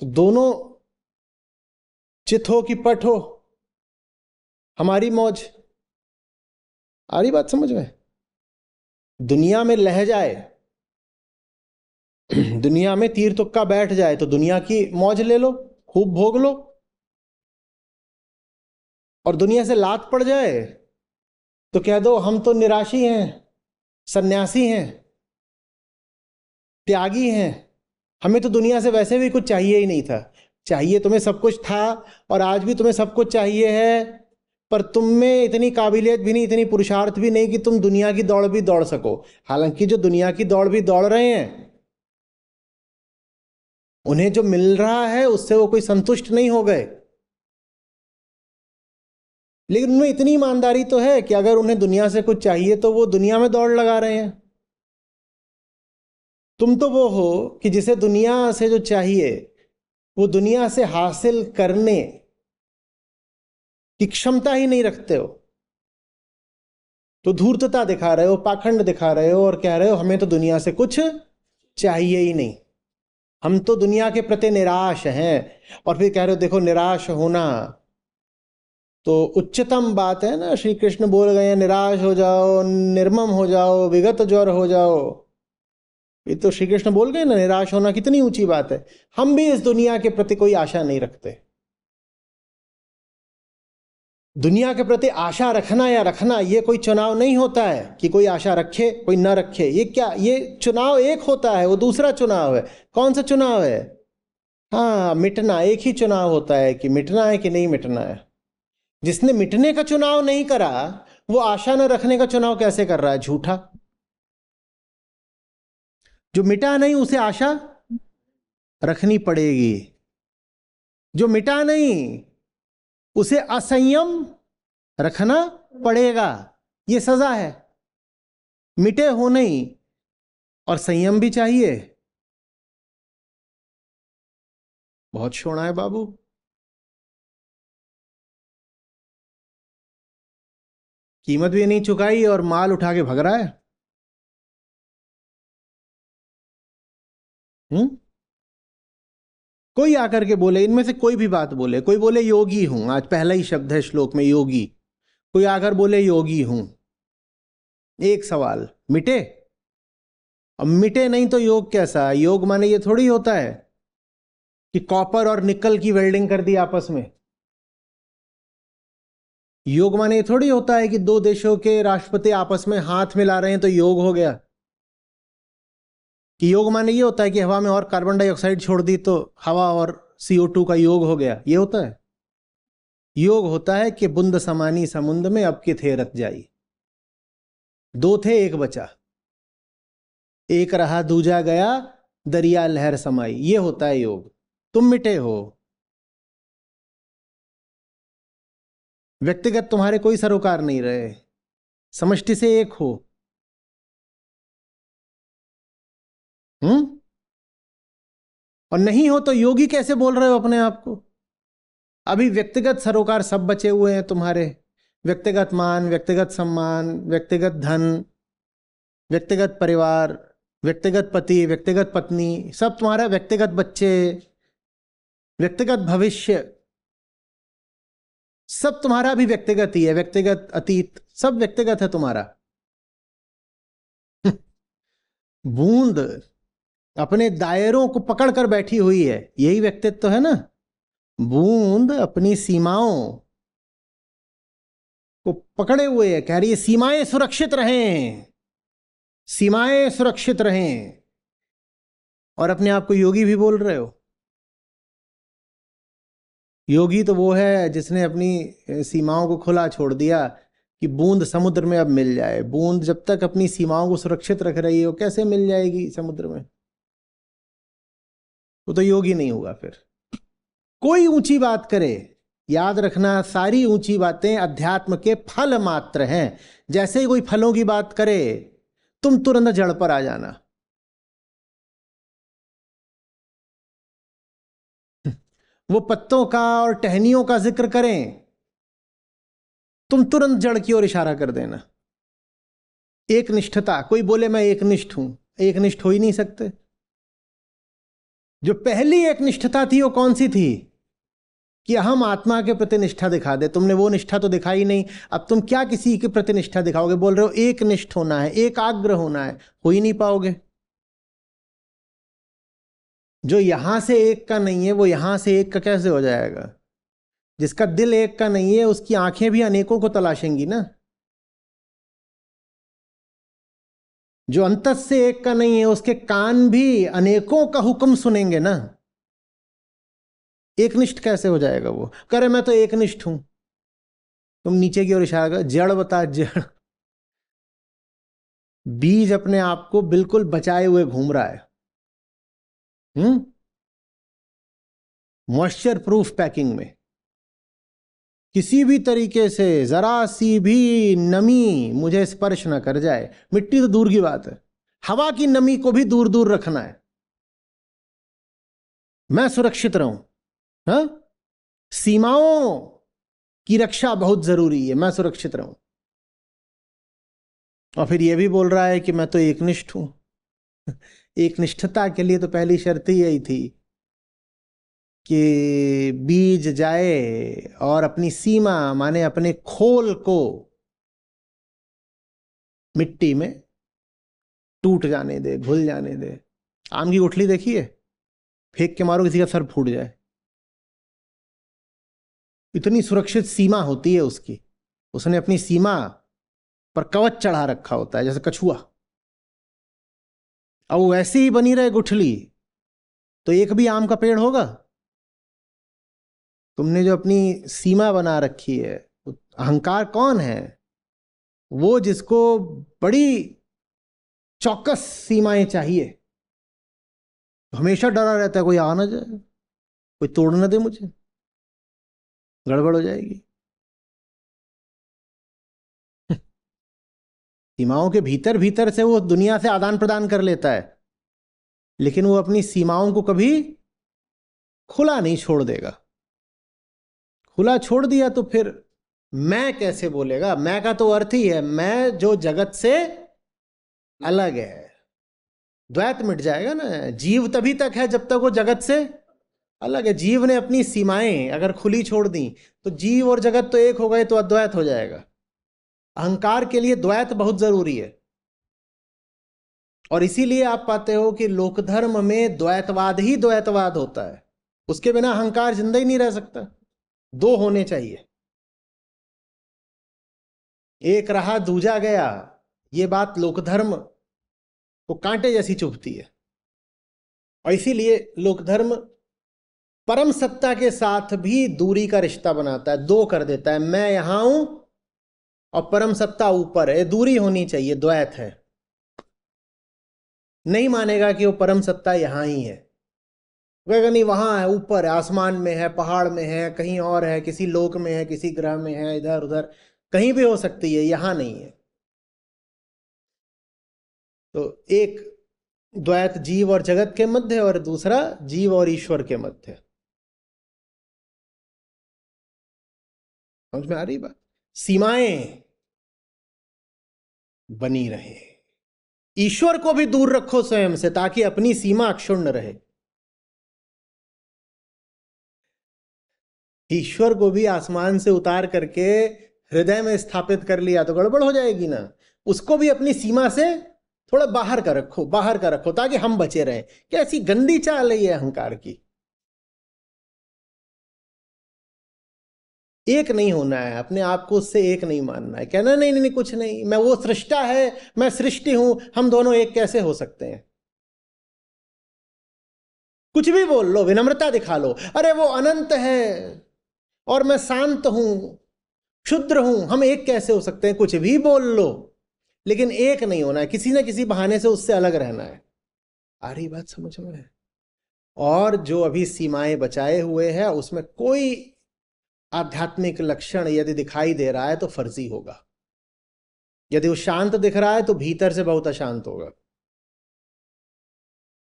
तो दोनों चित हो कि पट हो, हमारी मौज। आ रही बात समझ में? दुनिया में लह जाए, दुनिया में तीर तुक्का बैठ जाए तो दुनिया की मौज ले लो, खूब भोग लो। और दुनिया से लात पड़ जाए तो कह दो हम तो निराशी हैं, सन्यासी हैं, त्यागी हैं, हमें तो दुनिया से वैसे भी कुछ चाहिए ही नहीं था। चाहिए तुम्हें सब कुछ था और आज भी तुम्हें सब कुछ चाहिए है, पर तुम में इतनी काबिलियत भी नहीं, इतनी पुरुषार्थ भी नहीं कि तुम दुनिया की दौड़ भी दौड़ सको। हालांकि जो दुनिया की दौड़ भी दौड़ रहे हैं, उन्हें जो मिल रहा है उससे वो कोई संतुष्ट नहीं हो गए। लेकिन उनमें इतनी ईमानदारी तो है कि अगर उन्हें दुनिया से कुछ चाहिए तो वो दुनिया में दौड़ लगा रहे हैं। तुम तो वो हो कि जिसे दुनिया से जो चाहिए वो दुनिया से हासिल करने की क्षमता ही नहीं रखते हो। तो धूर्तता दिखा रहे हो, पाखंड दिखा रहे हो और कह रहे हो हमें तो दुनिया से कुछ चाहिए ही नहीं, हम तो दुनिया के प्रति निराश हैं। और फिर कह रहे हो देखो निराश होना तो उच्चतम बात है ना। श्री कृष्ण बोल गए हैं निराश हो जाओ, निर्मम हो जाओ, विगत ज्वर हो जाओ। ये तो श्री कृष्ण बोल गए ना, निराश होना कितनी ऊंची बात है। हम भी इस दुनिया के प्रति कोई आशा नहीं रखते। दुनिया के प्रति आशा रखना या रखना ये कोई चुनाव नहीं होता है कि कोई आशा रखे कोई ना रखे। ये क्या, ये चुनाव एक होता है, वो दूसरा चुनाव है। कौन सा चुनाव है? हाँ, मिटना। एक ही चुनाव होता है कि मिटना है कि नहीं मिटना है। जिसने मिटने का चुनाव नहीं करा वो आशा न रखने का चुनाव कैसे कर रहा है? झूठा। जो मिटा नहीं उसे आशा रखनी पड़ेगी, जो मिटा नहीं उसे असंयम रखना पड़ेगा। ये सजा है। मिटे हो नहीं और संयम भी चाहिए। बहुत शोना है बाबू। कीमत भी नहीं चुकाई और माल उठा के भग रहा है। कोई आकर के बोले, इनमें से कोई भी बात बोले, कोई बोले योगी हूं, आज पहला ही शब्द है श्लोक में योगी, कोई आकर बोले योगी हूं, एक सवाल, मिटे? अब मिटे नहीं तो योग कैसा? योग माने ये थोड़ी होता है कि कॉपर और निकल की वेल्डिंग कर दी आपस में। योग माने ये थोड़ी होता है कि दो देशों के राष्ट्रपति आपस में हाथ मिला रहे हैं तो योग हो गया। कि योग माने ये होता है कि हवा में और कार्बन डाइऑक्साइड छोड़ दी तो हवा और CO2 का योग हो गया, ये होता है? योग होता है कि बुंद समानी समुद्र में अब के थे रत जाई, दो थे एक बचा, एक रहा दूजा गया, दरिया लहर समाई, ये होता है योग। तुम मिटे हो, व्यक्तिगत तुम्हारे कोई सरोकार नहीं रहे, समष्टि से एक हो। और नहीं हो तो योगी कैसे बोल रहे हो अपने आप को? अभी व्यक्तिगत सरोकार सब बचे हुए हैं तुम्हारे, व्यक्तिगत मान, व्यक्तिगत सम्मान, व्यक्तिगत धन, व्यक्तिगत परिवार, व्यक्तिगत पति, व्यक्तिगत पत्नी, सब तुम्हारा, व्यक्तिगत बच्चे, व्यक्तिगत भविष्य, सब तुम्हारा भी व्यक्तिगत ही है, व्यक्तिगत अतीत, सब व्यक्तिगत है तुम्हारा। बूंद अपने दायरों को पकड़ कर बैठी हुई है, यही व्यक्तित्व तो है ना। बूंद अपनी सीमाओं को पकड़े हुए है, कह रही है सीमाएं सुरक्षित रहें, सीमाएं सुरक्षित रहें, और अपने आप को योगी भी बोल रहे हो। योगी तो वो है जिसने अपनी सीमाओं को खुला छोड़ दिया कि बूंद समुद्र में अब मिल जाए। बूंद जब तक अपनी सीमाओं को सुरक्षित रख रही है, वो कैसे मिल जाएगी समुद्र में? वो तो योगी नहीं हुआ फिर। कोई ऊंची बात करे, याद रखना सारी ऊंची बातें अध्यात्म के फल मात्र हैं। जैसे ही कोई फलों की बात करे तुम तुरंत जड़ पर आ जाना। वो पत्तों का और टहनियों का जिक्र करें, तुम तुरंत जड़ की ओर इशारा कर देना। एक निष्ठता, कोई बोले मैं एक निष्ठ हूं, एक निष्ठ हो ही नहीं सकते। जो पहली एक निष्ठता थी वो कौन सी थी? कि हम आत्मा के प्रति निष्ठा दिखा दे। तुमने वो निष्ठा तो दिखाई नहीं, अब तुम क्या किसी के प्रति निष्ठा दिखाओगे? बोल रहे हो एक निष्ठ होना है, एकाग्र होना है, हो ही नहीं पाओगे। जो यहां से एक का नहीं है वो यहां से एक का कैसे हो जाएगा? जिसका दिल एक का नहीं है उसकी आंखें भी अनेकों को तलाशेंगी ना। जो अंतस से एक का नहीं है उसके कान भी अनेकों का हुक्म सुनेंगे ना। एक निष्ठ कैसे हो जाएगा वो? करे मैं तो एक निष्ठ हूं। तुम नीचे की ओर इशारा कर, जड़ बता जड़। बीज अपने आप को बिल्कुल बचाए हुए घूम रहा है, मॉइस्चर प्रूफ पैकिंग में। किसी भी तरीके से जरा सी भी नमी मुझे स्पर्श ना कर जाए। मिट्टी तो दूर की बात है, हवा की नमी को भी दूर दूर रखना है। मैं सुरक्षित रहूं, हाँ? सीमाओं की रक्षा बहुत जरूरी है, मैं सुरक्षित रहूं। और फिर यह भी बोल रहा है कि मैं तो एकनिष्ठ हूं। एक निष्ठता के लिए तो पहली शर्त ही यही थी कि बीज जाए और अपनी सीमा माने अपने खोल को मिट्टी में टूट जाने दे, घुल जाने दे। आम की गुठली देखिए, फेंक के मारो किसी का सर फूट जाए, इतनी सुरक्षित सीमा होती है उसकी। उसने अपनी सीमा पर कवच चढ़ा रखा होता है जैसे कछुआ। अब वो वैसे ही बनी रहे गुठली तो एक भी आम का पेड़ होगा? तुमने जो अपनी सीमा बना रखी है, अहंकार कौन है? वो जिसको बड़ी चौकस सीमाएं चाहिए, हमेशा डरा रहता है कोई आ ना जाए, कोई तोड़ ना दे मुझे, गड़बड़ हो जाएगी। सीमाओं के भीतर भीतर से वो दुनिया से आदान प्रदान कर लेता है, लेकिन वो अपनी सीमाओं को कभी खुला नहीं छोड़ देगा। खुला छोड़ दिया तो फिर मैं कैसे बोलेगा? मैं का तो अर्थ ही है मैं जो जगत से अलग है। द्वैत मिट जाएगा ना। जीव तभी तक है जब तक वो जगत से अलग है। जीव ने अपनी सीमाएं अगर खुली छोड़ दी तो जीव और जगत तो एक हो गए, तो अद्वैत हो जाएगा। अहंकार के लिए द्वैत बहुत जरूरी है। और इसीलिए आप पाते हो कि लोक धर्म में द्वैतवाद ही द्वैतवाद होता है। उसके बिना अहंकार जिंदा ही नहीं रह सकता। दो होने चाहिए, एक रहा दूजा गया। ये बात लोक धर्म को कांटे जैसी चुभती है। और इसीलिए लोक धर्म परम सत्ता के साथ भी दूरी का रिश्ता बनाता है, दो कर देता है। मैं यहां हूं और परम सत्ता ऊपर है, दूरी होनी चाहिए, द्वैत है। नहीं मानेगा कि वो परम सत्ता यहां ही है, कहेगा नहीं वहां है, ऊपर है, आसमान में है, पहाड़ में है, कहीं और है, किसी लोक में है, किसी ग्रह में है, इधर उधर कहीं भी हो सकती है, यहां नहीं है। तो एक द्वैत जीव और जगत के मध्य और दूसरा जीव और ईश्वर के मध्य। समझ में आ रही बात? सीमाएं बनी रहे। ईश्वर को भी दूर रखो स्वयं से, ताकि अपनी सीमा अक्षुण्ण रहे। ईश्वर को भी आसमान से उतार करके हृदय में स्थापित कर लिया तो गड़बड़ हो जाएगी ना। उसको भी अपनी सीमा से थोड़ा बाहर का रखो, बाहर का रखो, ताकि हम बचे रहें। कैसी गंदी चाल है ये अहंकार की। एक नहीं होना है, अपने आप को उससे एक नहीं मानना है, कहना नहीं नहीं नहीं कुछ नहीं, मैं वो सृष्टा है, मैं सृष्टि हूं, हम दोनों एक कैसे हो सकते हैं। कुछ भी बोल लो, विनम्रता दिखा लो, अरे वो अनंत है और मैं शांत हूं, क्षुद्र हूं, हम एक कैसे हो सकते हैं। कुछ भी बोल लो, लेकिन एक नहीं होना है, किसी ना किसी बहाने से उससे अलग रहना है। आ रही बात समझ में? और जो अभी सीमाएं बचाए हुए हैं उसमें कोई आध्यात्मिक लक्षण यदि दिखाई दे रहा है तो फर्जी होगा। यदि वो शांत दिख रहा है तो भीतर से बहुत अशांत होगा।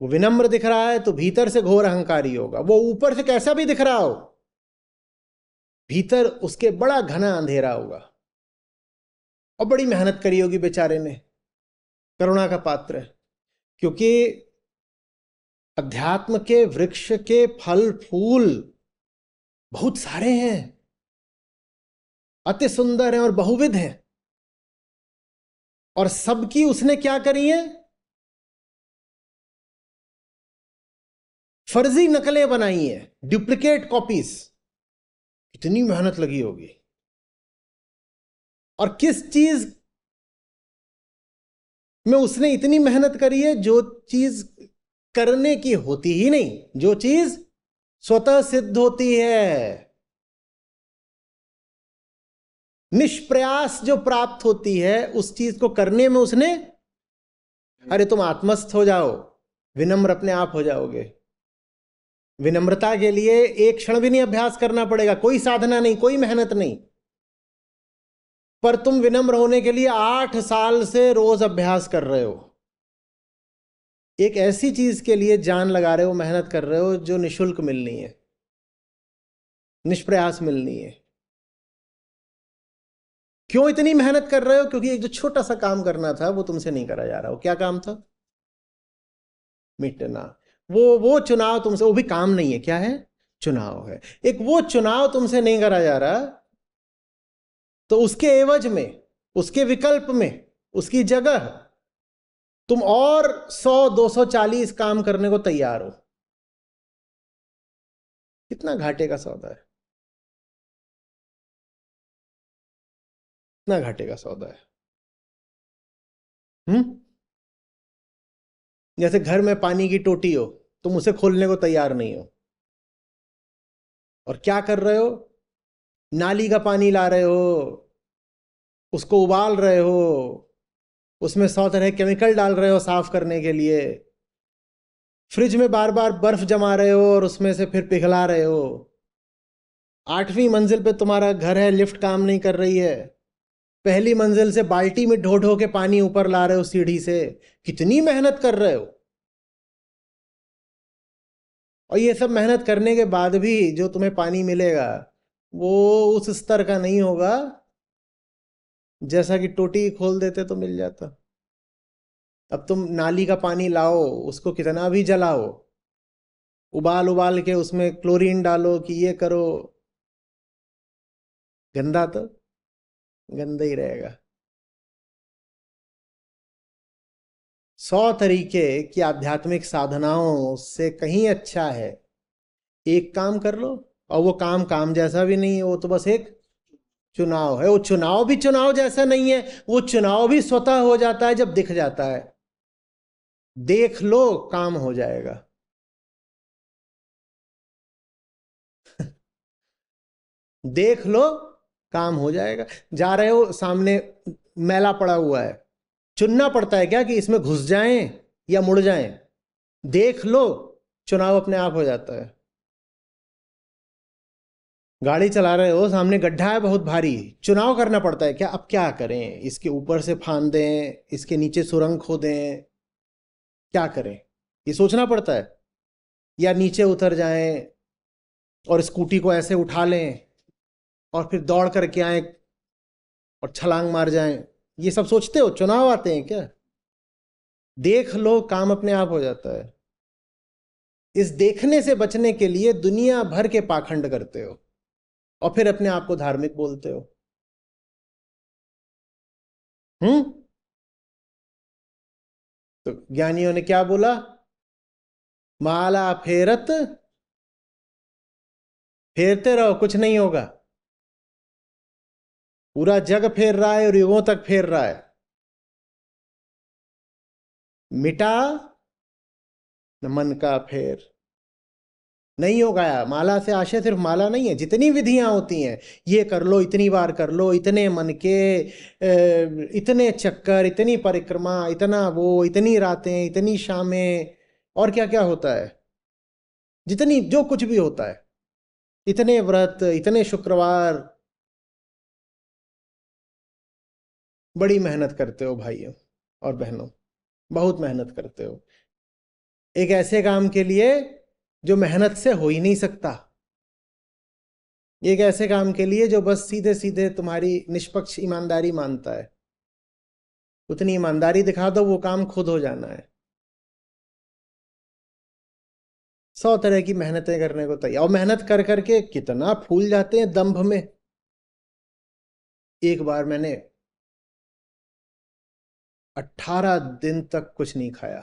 वो विनम्र दिख रहा है तो भीतर से घोर अहंकारी होगा। वो ऊपर से कैसा भी दिख रहा हो, भीतर उसके बड़ा घना अंधेरा होगा। और बड़ी मेहनत करी होगी बेचारे ने, करुणा का पात्र है। क्योंकि अध्यात्म के वृक्ष के फल फूल बहुत सारे हैं, अति सुंदर हैं और बहुविध हैं, और सबकी उसने क्या करी है? फर्जी नकलें बनाई है, डुप्लीकेट कॉपीज। कितनी मेहनत लगी होगी। और किस चीज में उसने इतनी मेहनत करी है? जो चीज करने की होती ही नहीं, जो चीज स्वतः सिद्ध होती है, निष्प्रयास जो प्राप्त होती है, उस चीज को करने में उसने, अरे तुम आत्मस्थ हो जाओ, विनम्र अपने आप हो जाओगे। विनम्रता के लिए एक क्षण भी नहीं अभ्यास करना पड़ेगा, कोई साधना नहीं, कोई मेहनत नहीं। पर तुम विनम्र होने के लिए 8 साल से रोज अभ्यास कर रहे हो। एक ऐसी चीज के लिए जान लगा रहे हो, मेहनत कर रहे हो, जो निशुल्क मिलनी है, निष्प्रयास मिलनी है। क्यों इतनी मेहनत कर रहे हो? क्योंकि एक जो छोटा सा काम करना था वो तुमसे नहीं करा जा रहा। वो क्या काम था? मिटना। वो चुनाव तुमसे, वो भी काम नहीं है, क्या है? चुनाव है। एक वो चुनाव तुमसे नहीं करा जा रहा, तो उसके एवज में, उसके विकल्प में, उसकी जगह तुम और 100-240 काम करने को तैयार हो। कितना घाटे का सौदा है, कितना घाटे का सौदा है। जैसे घर में पानी की टोटी हो, तुम उसे खोलने को तैयार नहीं हो, और क्या कर रहे हो? नाली का पानी ला रहे हो, उसको उबाल रहे हो, उसमें 100 तरह केमिकल डाल रहे हो साफ करने के लिए, फ्रिज में बार बार बर्फ जमा रहे हो और उसमें से फिर पिघला रहे हो। 8वीं मंजिल पे तुम्हारा घर है, लिफ्ट काम नहीं कर रही है, पहली मंजिल से बाल्टी में ढो ढो के पानी ऊपर ला रहे हो सीढ़ी से। कितनी मेहनत कर रहे हो। और ये सब मेहनत करने के बाद भी जो तुम्हें पानी मिलेगा वो उस स्तर का नहीं होगा जैसा कि टोटी खोल देते तो मिल जाता। अब तुम नाली का पानी लाओ, उसको कितना भी जलाओ, उबाल उबाल के उसमें क्लोरीन डालो कि ये करो, गंदा तो गंदा ही रहेगा। 100 तरीके की आध्यात्मिक साधनाओं से कहीं अच्छा है एक काम कर लो, और वो काम काम जैसा भी नहीं है, वो तो बस एक चुनाव है। वो चुनाव भी चुनाव जैसा नहीं है, वो चुनाव भी स्वतः हो जाता है जब दिख जाता है। देख लो, काम हो जाएगा। देख लो, काम हो जाएगा। जा रहे हो, सामने मैला पड़ा हुआ है, चुनना पड़ता है क्या कि इसमें घुस जाएं या मुड़ जाएं? देख लो, चुनाव अपने आप हो जाता है। गाड़ी चला रहे हो, सामने गड्ढा है बहुत भारी, चुनाव करना पड़ता है क्या, अब क्या करें, इसके ऊपर से फांद दें, इसके नीचे सुरंग खोदें, क्या करें, ये सोचना पड़ता है। या नीचे उतर जाएं और स्कूटी को ऐसे उठा लें और फिर दौड़ करके आए और छलांग मार जाएं, ये सब सोचते हो, चुनाव आते हैं क्या? देख लो, काम अपने आप हो जाता है। इस देखने से बचने के लिए दुनिया भर के पाखंड करते हो और फिर अपने आप को धार्मिक बोलते हो। हम्म। तो ज्ञानियों ने क्या बोला? माला फेरत, फेरते रहो, कुछ नहीं होगा। पूरा जग फेर रहा है और युगों तक फेर रहा है। मिटा न मन का फेर, नहीं होगा। माला से आशय सिर्फ माला नहीं है, जितनी विधियां होती हैं, ये कर लो, इतनी बार कर लो, इतने मन के इतने चक्कर, इतनी परिक्रमा, इतना वो, इतनी रातें, इतनी शामें, और क्या क्या होता है, जितनी जो कुछ भी होता है, इतने व्रत, इतने शुक्रवार। बड़ी मेहनत करते हो भाइयों और बहनों, बहुत मेहनत करते हो एक ऐसे काम के लिए जो मेहनत से हो ही नहीं सकता। एक ऐसे काम के लिए जो बस सीधे सीधे तुम्हारी निष्पक्ष ईमानदारी मानता है। उतनी ईमानदारी दिखा दो, वो काम खुद हो जाना है। 100 तरह की मेहनतें करने को तैयार, और मेहनत कर करके कितना फूल जाते हैं दंभ में। एक बार मैंने 18 दिन तक कुछ नहीं खाया।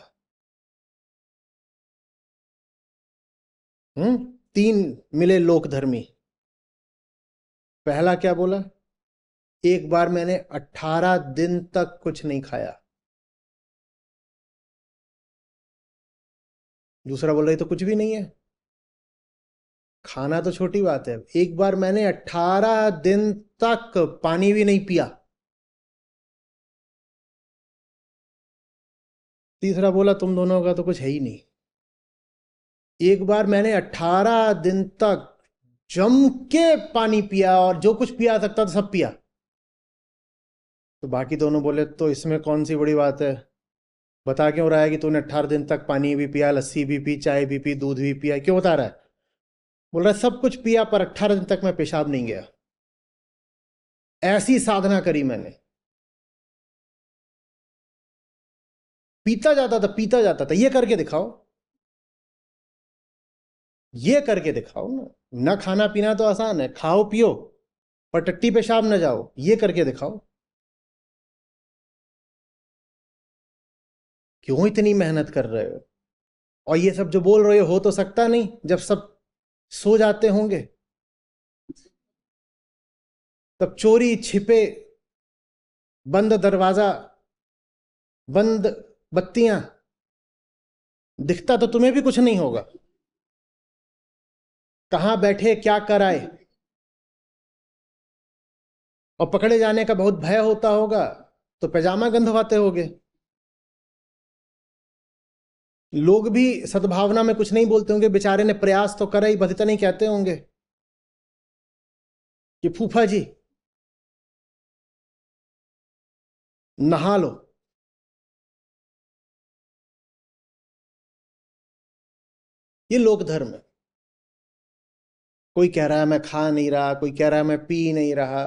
3 मिले लोक धर्मी। पहला क्या बोला? एक बार मैंने 18 दिन तक कुछ नहीं खाया। दूसरा बोल रही तो कुछ भी नहीं है, खाना तो छोटी बात है, एक बार मैंने 18 दिन तक पानी भी नहीं पिया। तीसरा बोला तुम दोनों का तो कुछ है ही नहीं। एक बार मैंने 18 दिन तक जम के पानी पिया, और जो कुछ पिया सकता था सब पिया। तो बाकी दोनों बोले तो इसमें कौन सी बड़ी बात है, बता क्यों रहा है कि तूने 18 दिन तक पानी भी पिया, लस्सी भी पी, चाय भी पी, दूध भी पिया, क्यों बता रहा है? बोल रहा है सब कुछ पिया पर 18 दिन तक मैं पेशाब नहीं गया। ऐसी साधना करी मैंने, पीता जाता था। ये करके दिखाओ, ये करके दिखाओ ना। ना खाना पीना तो आसान है, खाओ पियो पर टट्टी पेशाब न जाओ, ये करके दिखाओ। क्यों इतनी मेहनत कर रहे हो? और ये सब जो बोल रहे हो तो सकता नहीं जब सब सो जाते होंगे, तब चोरी छिपे, बंद दरवाजा, बंद बत्तियां, दिखता तो तुम्हें भी कुछ नहीं होगा। कहां बैठे क्या कर आए, और पकड़े जाने का बहुत भय होता होगा तो पैजामा गंधवाते होगे। लोग भी सद्भावना में कुछ नहीं बोलते होंगे, बेचारे ने प्रयास तो करा ही, बस इतना नहीं कहते होंगे कि फूफा जी नहा लो। ये लोक धर्म है। कोई कह रहा है मैं खा नहीं रहा, कोई कह रहा है मैं पी नहीं रहा।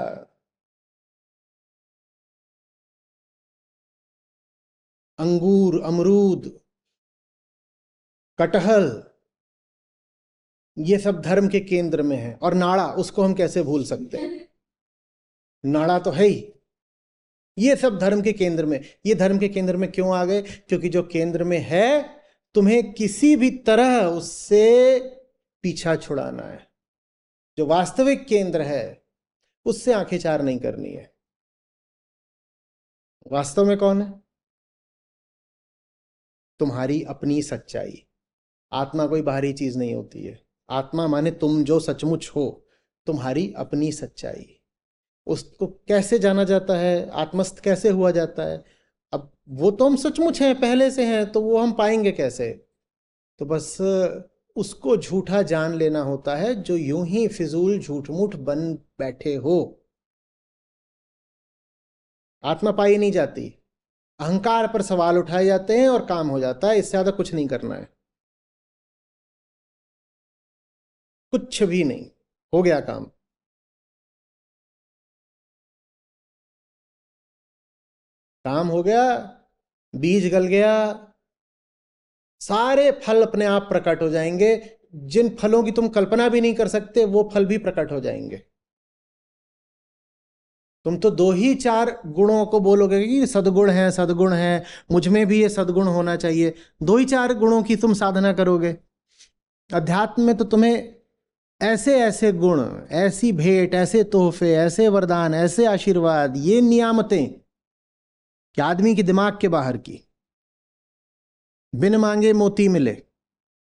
अंगूर, अमरूद, कटहल, ये सब धर्म के केंद्र में है। और नाड़ा, उसको हम कैसे भूल सकते हैं, नाड़ा तो है ही। ये सब धर्म के केंद्र में। ये धर्म के केंद्र में क्यों आ गए? क्योंकि जो केंद्र में है, तुम्हें किसी भी तरह उससे पीछा छुड़ाना है। जो वास्तविक केंद्र है उससे आंखें चार नहीं करनी है। वास्तव में कौन है? तुम्हारी अपनी सच्चाई। आत्मा कोई बाहरी चीज नहीं होती है। आत्मा माने तुम जो सचमुच हो, तुम्हारी अपनी सच्चाई। उसको कैसे जाना जाता है, आत्मस्थ कैसे हुआ जाता है? अब वो तो हम सचमुच हैं, पहले से हैं, तो वो हम पाएंगे कैसे? तो बस उसको झूठा जान लेना होता है, जो यूं ही फिजूल झूठ मूठ बन बैठे हो। आत्मा पाई नहीं जाती, अहंकार पर सवाल उठाए जाते हैं और काम हो जाता है। इससे ज्यादा कुछ नहीं करना है, कुछ भी नहीं, हो गया काम। काम हो गया, बीज गल गया, सारे फल अपने आप प्रकट हो जाएंगे। जिन फलों की तुम कल्पना भी नहीं कर सकते, वो फल भी प्रकट हो जाएंगे। तुम तो दो ही चार गुणों को बोलोगे कि सद्गुण है, सद्गुण है, मुझ में भी ये सद्गुण होना चाहिए। दो ही चार गुणों की तुम साधना करोगे। अध्यात्म में तो तुम्हें ऐसे ऐसे गुण, ऐसी भेंट, ऐसे तोहफे, ऐसे वरदान, ऐसे आशीर्वाद, ये नियामतें कि आदमी के दिमाग के बाहर की। बिन मांगे मोती मिले,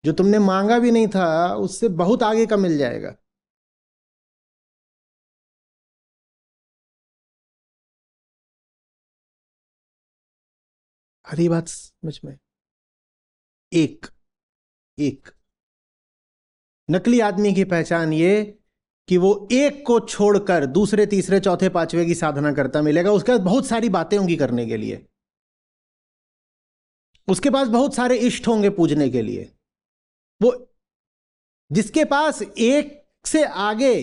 जो तुमने मांगा भी नहीं था उससे बहुत आगे का मिल जाएगा। हरी बात समझ में? एक एक नकली आदमी की पहचान ये कि वो एक को छोड़कर दूसरे, तीसरे, चौथे, पांचवे की साधना करता मिलेगा। उसके पास बहुत सारी बातें होंगी करने के लिए, उसके पास बहुत सारे इष्ट होंगे पूजने के लिए। वो जिसके पास एक से आगे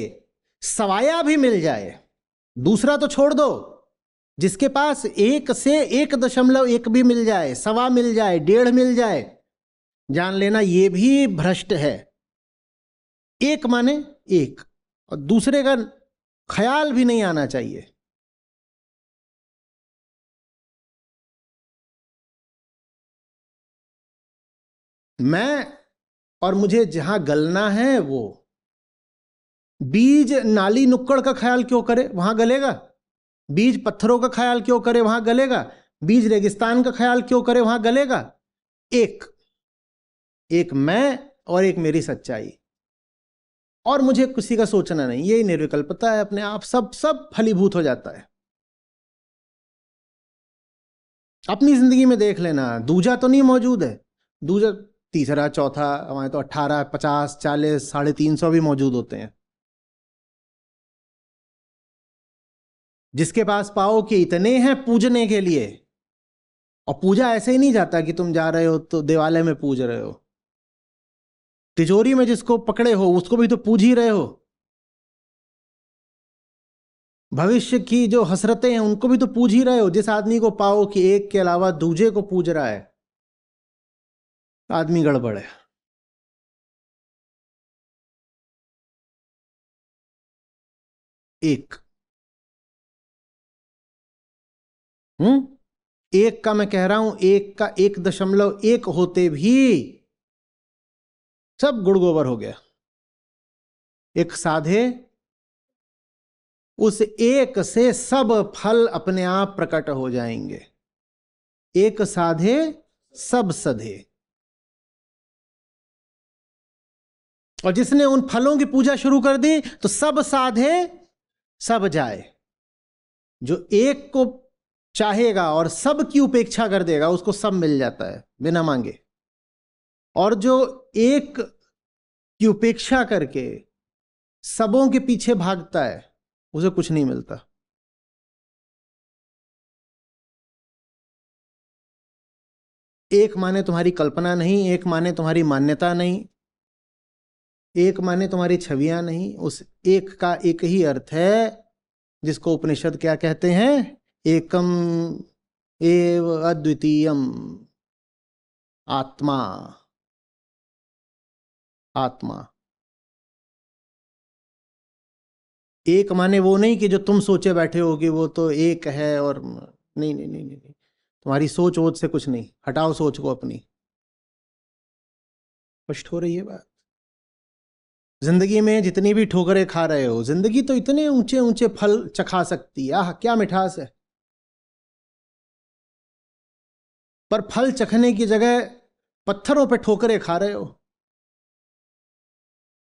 सवाया भी मिल जाए, दूसरा तो छोड़ दो, जिसके पास एक से 1.1 भी मिल जाए, सवा मिल जाए, 1.5 मिल जाए, जान लेना ये भी भ्रष्ट है। एक माने एक, और दूसरे का ख्याल भी नहीं आना चाहिए। मैं और मुझे जहां गलना है, वो बीज नाली नुक्कड़ का ख्याल क्यों करे, वहां गलेगा? बीज पत्थरों का ख्याल क्यों करे, वहां गलेगा? बीज रेगिस्तान का ख्याल क्यों करे, वहां गलेगा? एक एक मैं और एक मेरी सच्चाई, और मुझे किसी का सोचना नहीं। यही निर्विकल्पता है। अपने आप सब सब फलीभूत हो जाता है। अपनी जिंदगी में देख लेना, दूजा तो नहीं मौजूद है। दूजा, तीसरा, चौथा, हमारे तो 18, 50, 40, 350 भी मौजूद होते हैं। जिसके पास पाओ कि इतने हैं पूजने के लिए। और पूजा ऐसे ही नहीं जाता कि तुम जा रहे हो तो देवालय में पूज रहे हो। तिजोरी में जिसको पकड़े हो उसको भी तो पूज ही रहे हो। भविष्य की जो हसरतें हैं उनको भी तो पूज ही रहे हो। जिस आदमी को पाओ कि एक के अलावा दूजे को पूज रहा है, आदमी गड़बड़ है। एक एक का मैं कह रहा हूं, एक का 1.1 होते भी सब गुड़ गोबर हो गया। एक साधे, उस एक से सब फल अपने आप प्रकट हो जाएंगे। एक साधे सब सधे। और जिसने उन फलों की पूजा शुरू कर दी तो सब साधे सब जाए। जो एक को चाहेगा और सब की उपेक्षा कर देगा, उसको सब मिल जाता है बिना मांगे। और जो एक की उपेक्षा करके सबों के पीछे भागता है, उसे कुछ नहीं मिलता। एक माने तुम्हारी कल्पना नहीं, एक माने तुम्हारी मान्यता नहीं, एक माने तुम्हारी छवियां नहीं। उस एक का एक ही अर्थ है, जिसको उपनिषद क्या कहते हैं? एकम एव अद्वितीयम आत्मा। आत्मा एक माने वो नहीं कि जो तुम सोचे बैठे हो कि वो तो एक है, और नहीं नहीं नहीं नहीं, नहीं। तुम्हारी सोच वोच से कुछ नहीं, हटाओ सोच को अपनी। स्पष्ट हो रही है बात? जिंदगी में जितनी भी ठोकरें खा रहे हो, जिंदगी तो इतने ऊंचे ऊंचे फल चखा सकती है, आह क्या मिठास है, पर फल चखने की जगह पत्थरों पे ठोकरें खा रहे हो,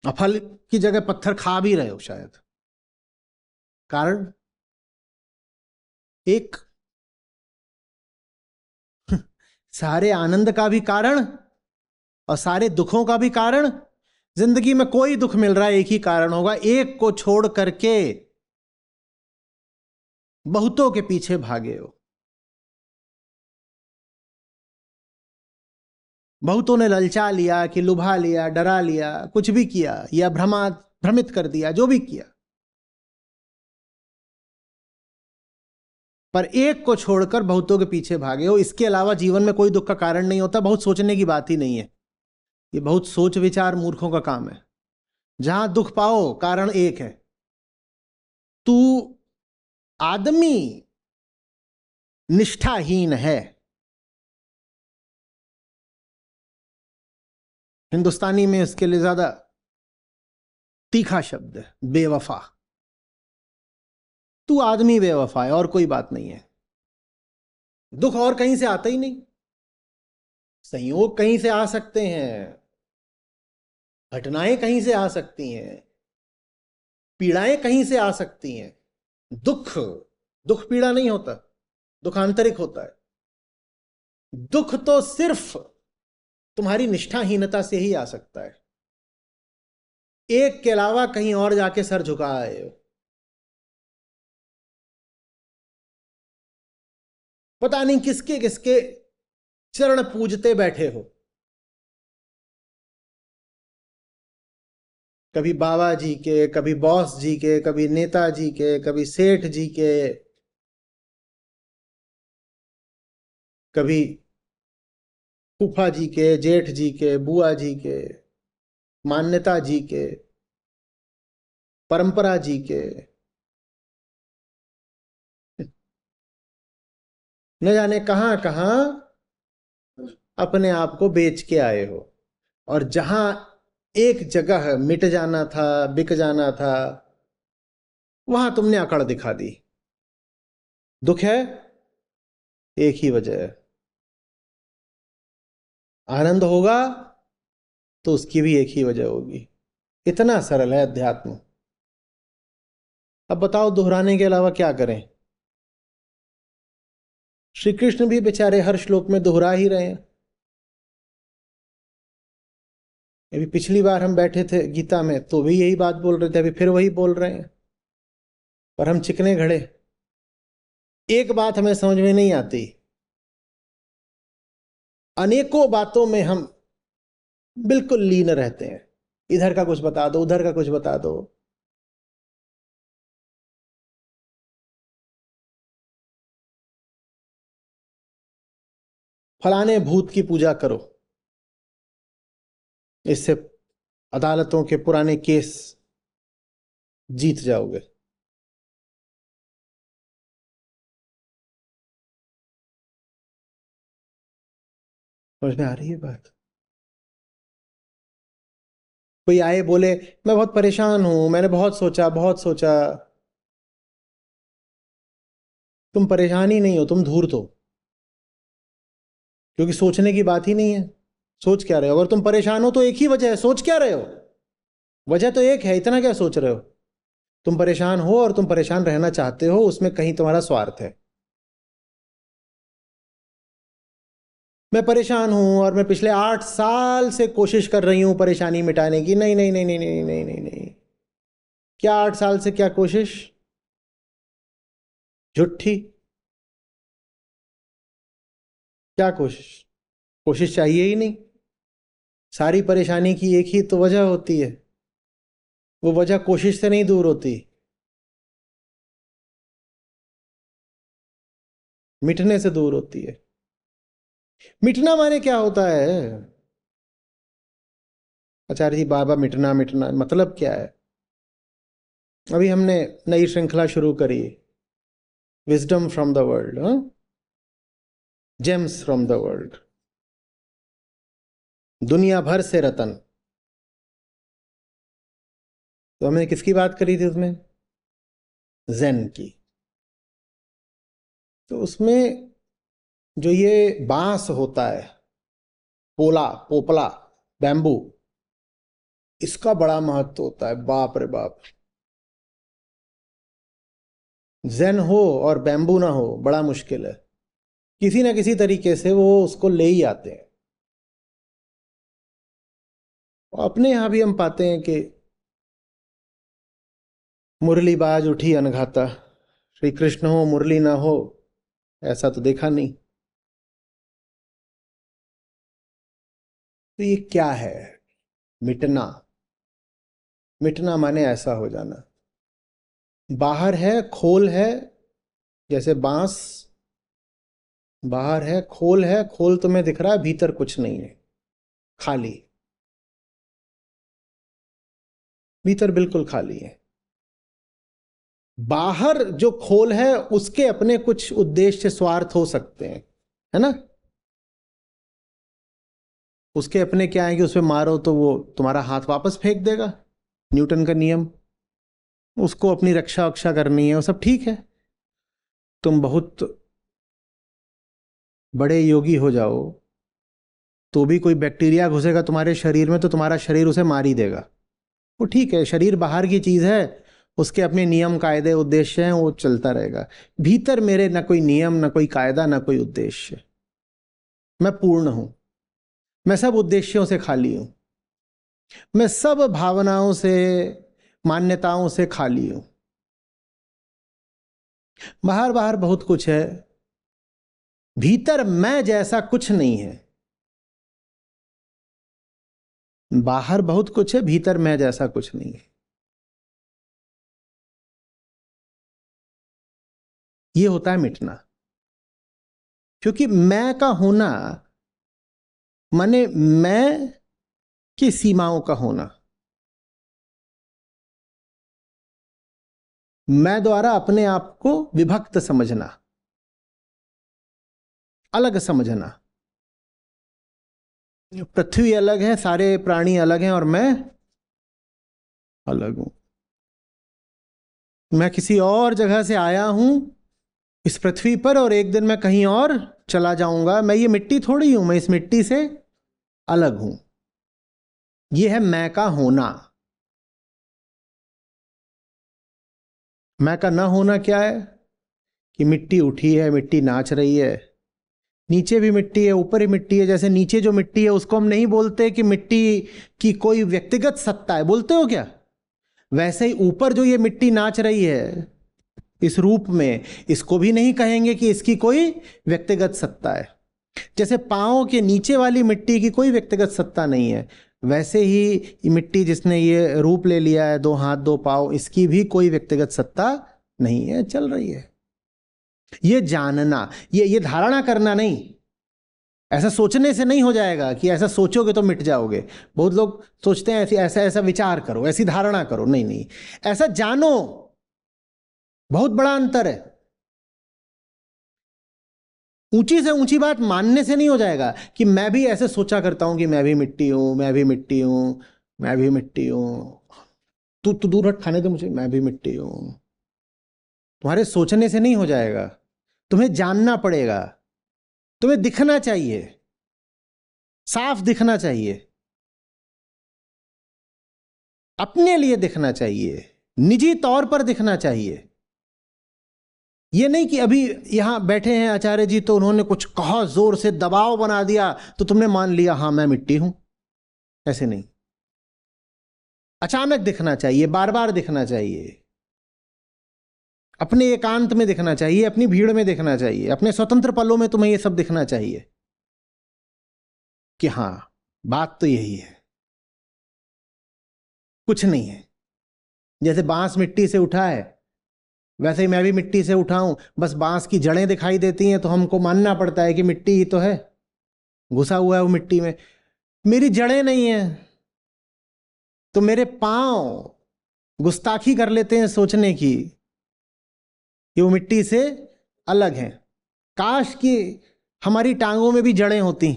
और फल की जगह पत्थर खा भी रहे हो शायद। कारण एक, सारे आनंद का भी कारण और सारे दुखों का भी कारण। जिंदगी में कोई दुख मिल रहा है एक ही कारण होगा, एक को छोड़ करके बहुतों के पीछे भागे हो। बहुतों ने ललचा लिया कि लुभा लिया, डरा लिया, कुछ भी किया, या भ्रमित कर दिया, जो भी किया, पर एक को छोड़कर बहुतों के पीछे भागे हो। इसके अलावा जीवन में कोई दुख का कारण नहीं होता। बहुत सोचने की बात ही नहीं है, ये बहुत सोच विचार मूर्खों का काम है। जहां दुख पाओ कारण एक है, तू आदमी निष्ठाहीन है। हिंदुस्तानी में इसके लिए ज्यादा तीखा शब्द है, बेवफा। तू आदमी बेवफा है, और कोई बात नहीं है। दुख और कहीं से आता ही नहीं। संयोग कहीं से आ सकते हैं, घटनाएं कहीं से आ सकती हैं, पीड़ाएं कहीं से आ सकती हैं। दुख, दुख पीड़ा नहीं होता, दुख आंतरिक होता है। दुख तो सिर्फ तुम्हारी निष्ठाहीनता से ही आ सकता है। एक के अलावा कहीं और जाके सर झुकाए हो। पता नहीं किसके किसके चरण पूजते बैठे हो। कभी बाबा जी के, कभी बॉस जी के, कभी नेताजी के, कभी सेठ जी के, कभी फूफा जी के, जेठ जी के, बुआ जी के, मान्यता जी के, परंपरा जी के। न जाने कहां कहां अपने आप को बेच के आए हो, और जहां एक जगह मिट जाना था, बिक जाना था, वहां तुमने अकड़ दिखा दी। दुख है, एक ही वजह है। आनंद होगा तो उसकी भी एक ही वजह होगी। इतना सरल है अध्यात्म। अब बताओ दोहराने के अलावा क्या करें? श्री कृष्ण भी बेचारे हर श्लोक में दोहरा ही रहे हैं। अभी पिछली बार हम बैठे थे गीता में तो भी यही बात बोल रहे थे, अभी फिर वही बोल रहे हैं, पर हम चिकने घड़े। एक बात हमें समझ में नहीं आती, अनेकों बातों में हम बिल्कुल लीन रहते हैं। इधर का कुछ बता दो, उधर का कुछ बता दो। फलाने भूत की पूजा करो, इससे अदालतों के पुराने केस जीत जाओगे। समझ में आ रही है बात? कोई आए बोले मैं बहुत परेशान हूं, मैंने बहुत सोचा, बहुत सोचा। तुम परेशान ही नहीं हो, तुम धूर्त हो, क्योंकि सोचने की बात ही नहीं है। सोच क्या रहे हो? अगर तुम परेशान हो तो एक ही वजह है, सोच क्या रहे हो? वजह तो एक है, इतना क्या सोच रहे हो? तुम परेशान हो और तुम परेशान रहना चाहते हो, उसमें कहीं तुम्हारा स्वार्थ है। मैं परेशान हूं और मैं पिछले 8 साल से कोशिश कर रही हूं परेशानी मिटाने की। नहीं नहीं नहीं नहीं नहीं नहीं नहीं नहीं। क्या 8 साल से क्या कोशिश? झूठी। क्या कोशिश? कोशिश चाहिए ही नहीं। सारी परेशानी की एक ही तो वजह होती है, वो वजह कोशिश से नहीं दूर होती। मिटने से दूर होती है। मिटना माने क्या होता है आचार्य जी? बाबा मिटना मिटना मतलब क्या है? अभी हमने नई श्रृंखला शुरू करी, wisdom from the world, James from the world, दुनिया भर से रतन। तो हमने किसकी बात करी थी उसमें? ज़ेन की। तो उसमें जो ये बांस होता है, पोला, पोपला, बैम्बू, इसका बड़ा महत्व होता है। बाप रे बाप! ज़ेन हो और बैम्बू ना हो बड़ा मुश्किल है। किसी ना किसी तरीके से वो उसको ले ही आते हैं। अपने यहां भी हम पाते हैं कि मुरली बाज उठी अनघाता, श्री कृष्ण हो मुरली ना हो, ऐसा तो देखा नहीं। तो ये क्या है मिटना? मिटना माने ऐसा हो जाना। बाहर है, खोल है, जैसे बांस बाहर है, खोल तुम्हें दिख रहा है, भीतर कुछ नहीं है, खाली। भीतर बिल्कुल खाली है। बाहर जो खोल है उसके अपने कुछ उद्देश्य स्वार्थ हो सकते हैं, है ना? उसके अपने क्या है कि उसमें मारो तो वो तुम्हारा हाथ वापस फेंक देगा, न्यूटन का नियम। उसको अपनी रक्षा वक्षा करनी है, वो सब ठीक है। तुम बहुत बड़े योगी हो जाओ तो भी कोई बैक्टीरिया घुसेगा तुम्हारे शरीर में तो तुम्हारा शरीर उसे मार ही देगा। वो ठीक है, शरीर बाहर की चीज है, उसके अपने नियम कायदे उद्देश्य हैं, वो चलता रहेगा। भीतर मेरे ना कोई नियम, ना कोई कायदा, ना कोई उद्देश्य। मैं पूर्ण हूं, मैं सब उद्देश्यों से खाली हूं, मैं सब भावनाओं से, मान्यताओं से खाली हूं। बाहर बाहर बहुत कुछ है, भीतर मैं जैसा कुछ नहीं है। बाहर बहुत कुछ है, भीतर मैं जैसा कुछ नहीं है। ये होता है मिटना। क्योंकि मैं का होना माने मैं की सीमाओं का होना, मैं द्वारा अपने आप को विभक्त समझना, अलग समझना। पृथ्वी अलग है, सारे प्राणी अलग हैं और मैं अलग हूं। मैं किसी और जगह से आया हूं इस पृथ्वी पर और एक दिन मैं कहीं और चला जाऊंगा। मैं ये मिट्टी थोड़ी हूं, मैं इस मिट्टी से अलग हूं। यह है मैं का होना। मैं का ना होना क्या है कि मिट्टी उठी है, मिट्टी नाच रही है, नीचे भी मिट्टी है, ऊपर ही मिट्टी है। जैसे नीचे जो मिट्टी है उसको हम नहीं बोलते कि मिट्टी की कोई व्यक्तिगत सत्ता है, बोलते हो क्या? वैसे ही ऊपर जो ये मिट्टी नाच रही है इस रूप में, इसको भी नहीं कहेंगे कि इसकी कोई व्यक्तिगत सत्ता है। जैसे पांव के नीचे वाली मिट्टी की कोई व्यक्तिगत सत्ता नहीं है, वैसे ही ये मिट्टी जिसने ये रूप ले लिया है, दो हाथ दो पांव, इसकी भी कोई व्यक्तिगत सत्ता नहीं है, चल रही है। ये जानना, ये धारणा करना नहीं। ऐसा सोचने से नहीं हो जाएगा कि ऐसा सोचोगे तो मिट जाओगे। बहुत लोग सोचते हैं ऐसी ऐसा ऐसा विचार करो, ऐसी धारणा करो। नहीं नहीं, ऐसा जानो। बहुत बड़ा अंतर है। ऊंची से ऊंची बात मानने से नहीं हो जाएगा कि मैं भी ऐसे सोचा करता हूं कि मैं भी मिट्टी हूं, मैं भी मिट्टी हूं, मैं भी मिट्टी हूं। तू दूर हट, खाने दो मुझे, मैं भी मिट्टी हूं। तुम्हारे सोचने से नहीं हो जाएगा, तुम्हें जानना पड़ेगा। तुम्हें दिखना चाहिए, साफ दिखना चाहिए, अपने लिए दिखना चाहिए, निजी तौर पर दिखना चाहिए। ये नहीं कि अभी यहां बैठे हैं आचार्य जी तो उन्होंने कुछ कहा, जोर से दबाव बना दिया तो तुमने मान लिया हां मैं मिट्टी हूं। ऐसे नहीं, अचानक दिखना चाहिए, बार बार दिखना चाहिए, अपने एकांत में दिखना चाहिए, अपनी भीड़ में दिखना चाहिए, अपने स्वतंत्र पलों में तुम्हें यह सब दिखना चाहिए कि हां बात तो यही है, कुछ नहीं है। जैसे बांस मिट्टी से उठा है, वैसे ही मैं भी मिट्टी से उठा हूं, बस बांस की जड़ें दिखाई देती हैं तो हमको मानना पड़ता है कि मिट्टी ही तो है, घुसा हुआ है वो मिट्टी में। मेरी जड़ें नहीं है, तो मेरे पांव गुस्ताखी कर लेते हैं सोचने की कि वो मिट्टी से अलग है। काश कि हमारी टांगों में भी जड़ें होती,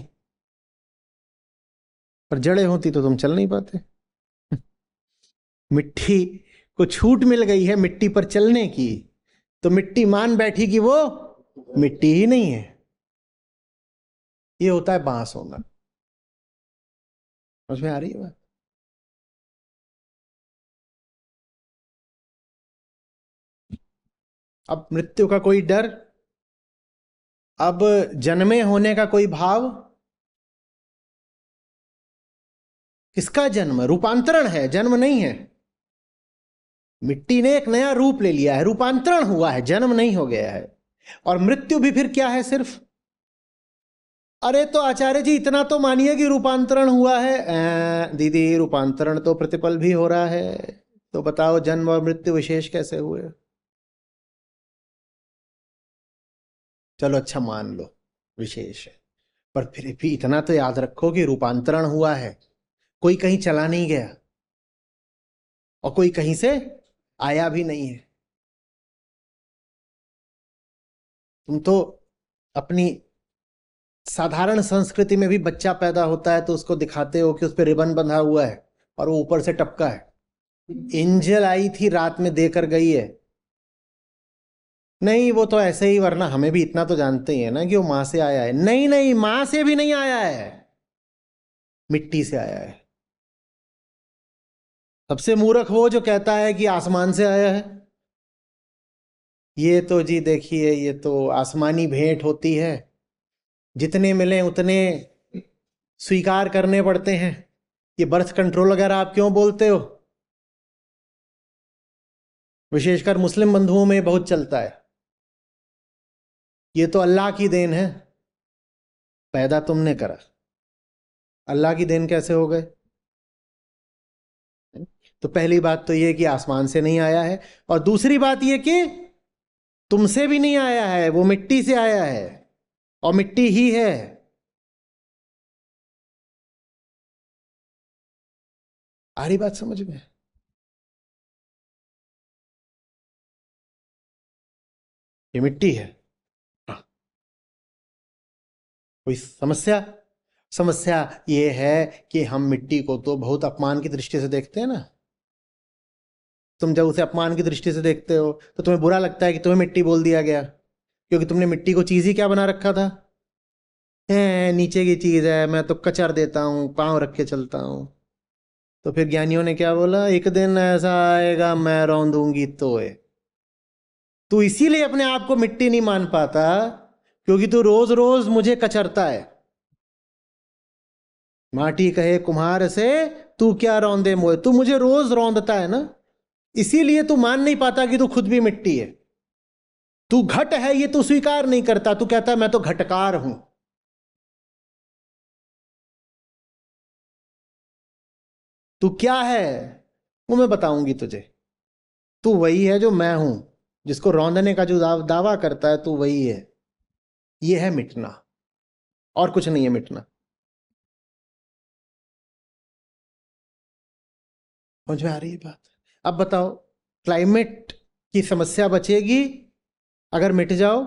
पर जड़ें होती तो तुम चल नहीं पाते। मिट्टी को छूट मिल गई है मिट्टी पर चलने की, तो मिट्टी मान बैठी कि वो मिट्टी ही नहीं है। ये होता है बांस होना। समझ में आ रही है बात? अब मृत्यु का कोई डर, अब जन्मे होने का कोई भाव। किसका जन्म? रूपांतरण है, जन्म नहीं है। मिट्टी ने एक नया रूप ले लिया है, रूपांतरण हुआ है, जन्म नहीं हो गया है। और मृत्यु भी फिर क्या है? सिर्फ, अरे तो आचार्य जी इतना तो मानिए कि रूपांतरण हुआ है। दीदी रूपांतरण तो प्रतिपल भी हो रहा है, तो बताओ जन्म और मृत्यु विशेष कैसे हुए? चलो अच्छा मान लो विशेष है, पर फिर भी इतना तो याद रखो कि रूपांतरण हुआ है, कोई कहीं चला नहीं गया और कोई कहीं से आया भी नहीं है। तुम तो अपनी साधारण संस्कृति में भी बच्चा पैदा होता है तो उसको दिखाते हो कि उस पर रिबन बंधा हुआ है और वो ऊपर से टपका है। एंजल आई थी रात में देकर गई है। नहीं वो तो ऐसे ही, वरना हमें भी इतना तो जानते ही है ना कि वो मां से आया है। नहीं नहीं, मां से भी नहीं आया है, मिट्टी से आया है। सबसे मूर्ख वो जो कहता है कि आसमान से आया है। ये तो जी देखिए, ये तो आसमानी भेंट होती है, जितने मिले उतने स्वीकार करने पड़ते हैं। ये बर्थ कंट्रोल वगैरह आप क्यों बोलते हो? विशेषकर मुस्लिम बंधुओं में बहुत चलता है। ये तो अल्लाह की देन है, पैदा तुमने करा, अल्लाह की देन कैसे हो गए? तो पहली बात तो ये कि आसमान से नहीं आया है, और दूसरी बात ये कि तुमसे भी नहीं आया है, वो मिट्टी से आया है और मिट्टी ही है। आ रही बात समझ में? ये मिट्टी है। हाँ। कोई समस्या? समस्या ये है कि हम मिट्टी को तो बहुत अपमान की दृष्टि से देखते हैं ना। तुम जब उसे अपमान की दृष्टि से देखते हो तो तुम्हें बुरा लगता है कि तुम्हें मिट्टी बोल दिया गया, क्योंकि तुमने मिट्टी को चीज ही क्या बना रखा था? नीचे की चीज है, मैं तो कचर देता हूं, पांव रख के चलता हूं। तो फिर ज्ञानियों ने क्या बोला? एक दिन ऐसा आएगा मैं रौंदूंगी तोए। तू इसीलिए अपने आप को मिट्टी नहीं मान पाता क्योंकि तू रोज रोज मुझे कचरता है। माटी कहे कुम्हार से तू क्या रौंदे मोए, तू मुझे रोज रौंदता है ना, इसीलिए तू मान नहीं पाता कि तू खुद भी मिट्टी है। तू घट है ये तू स्वीकार नहीं करता, तू कहता है मैं तो घटकार हूं। तू क्या है वो मैं बताऊंगी तुझे। तू वही है जो मैं हूं, जिसको रौंदने का जो दावा करता है, तू वही है। ये है मिटना, और कुछ नहीं है मिटना। समझ में आ रही है बात? अब बताओ, क्लाइमेट की समस्या बचेगी अगर मिट जाओ?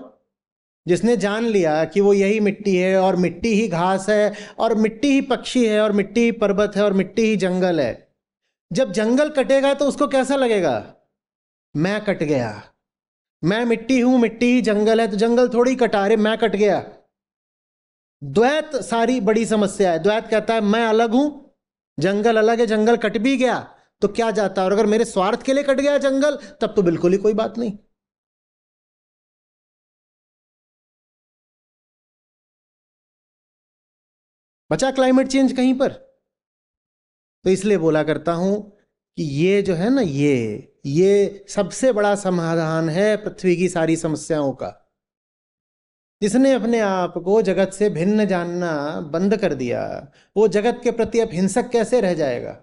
जिसने जान लिया कि वो यही मिट्टी है और मिट्टी ही घास है और मिट्टी ही पक्षी है और मिट्टी ही पर्वत है और मिट्टी ही जंगल है, जब जंगल कटेगा तो उसको कैसा लगेगा? मैं कट गया, मैं मिट्टी हूं, मिट्टी ही जंगल है, तो जंगल थोड़ी कटा रहे, मैं कट गया। द्वैत सारी बड़ी समस्या है। द्वैत कहता है मैं अलग हूं, जंगल अलग है, जंगल कट भी गया तो क्या जाता, और अगर मेरे स्वार्थ के लिए कट गया जंगल तब तो बिल्कुल ही कोई बात नहीं। बचा क्लाइमेट चेंज कहीं पर? तो इसलिए बोला करता हूं कि ये जो है ना, ये सबसे बड़ा समाधान है पृथ्वी की सारी समस्याओं का। जिसने अपने आप को जगत से भिन्न जानना बंद कर दिया, वो जगत के प्रति अब हिंसक कैसे रह जाएगा?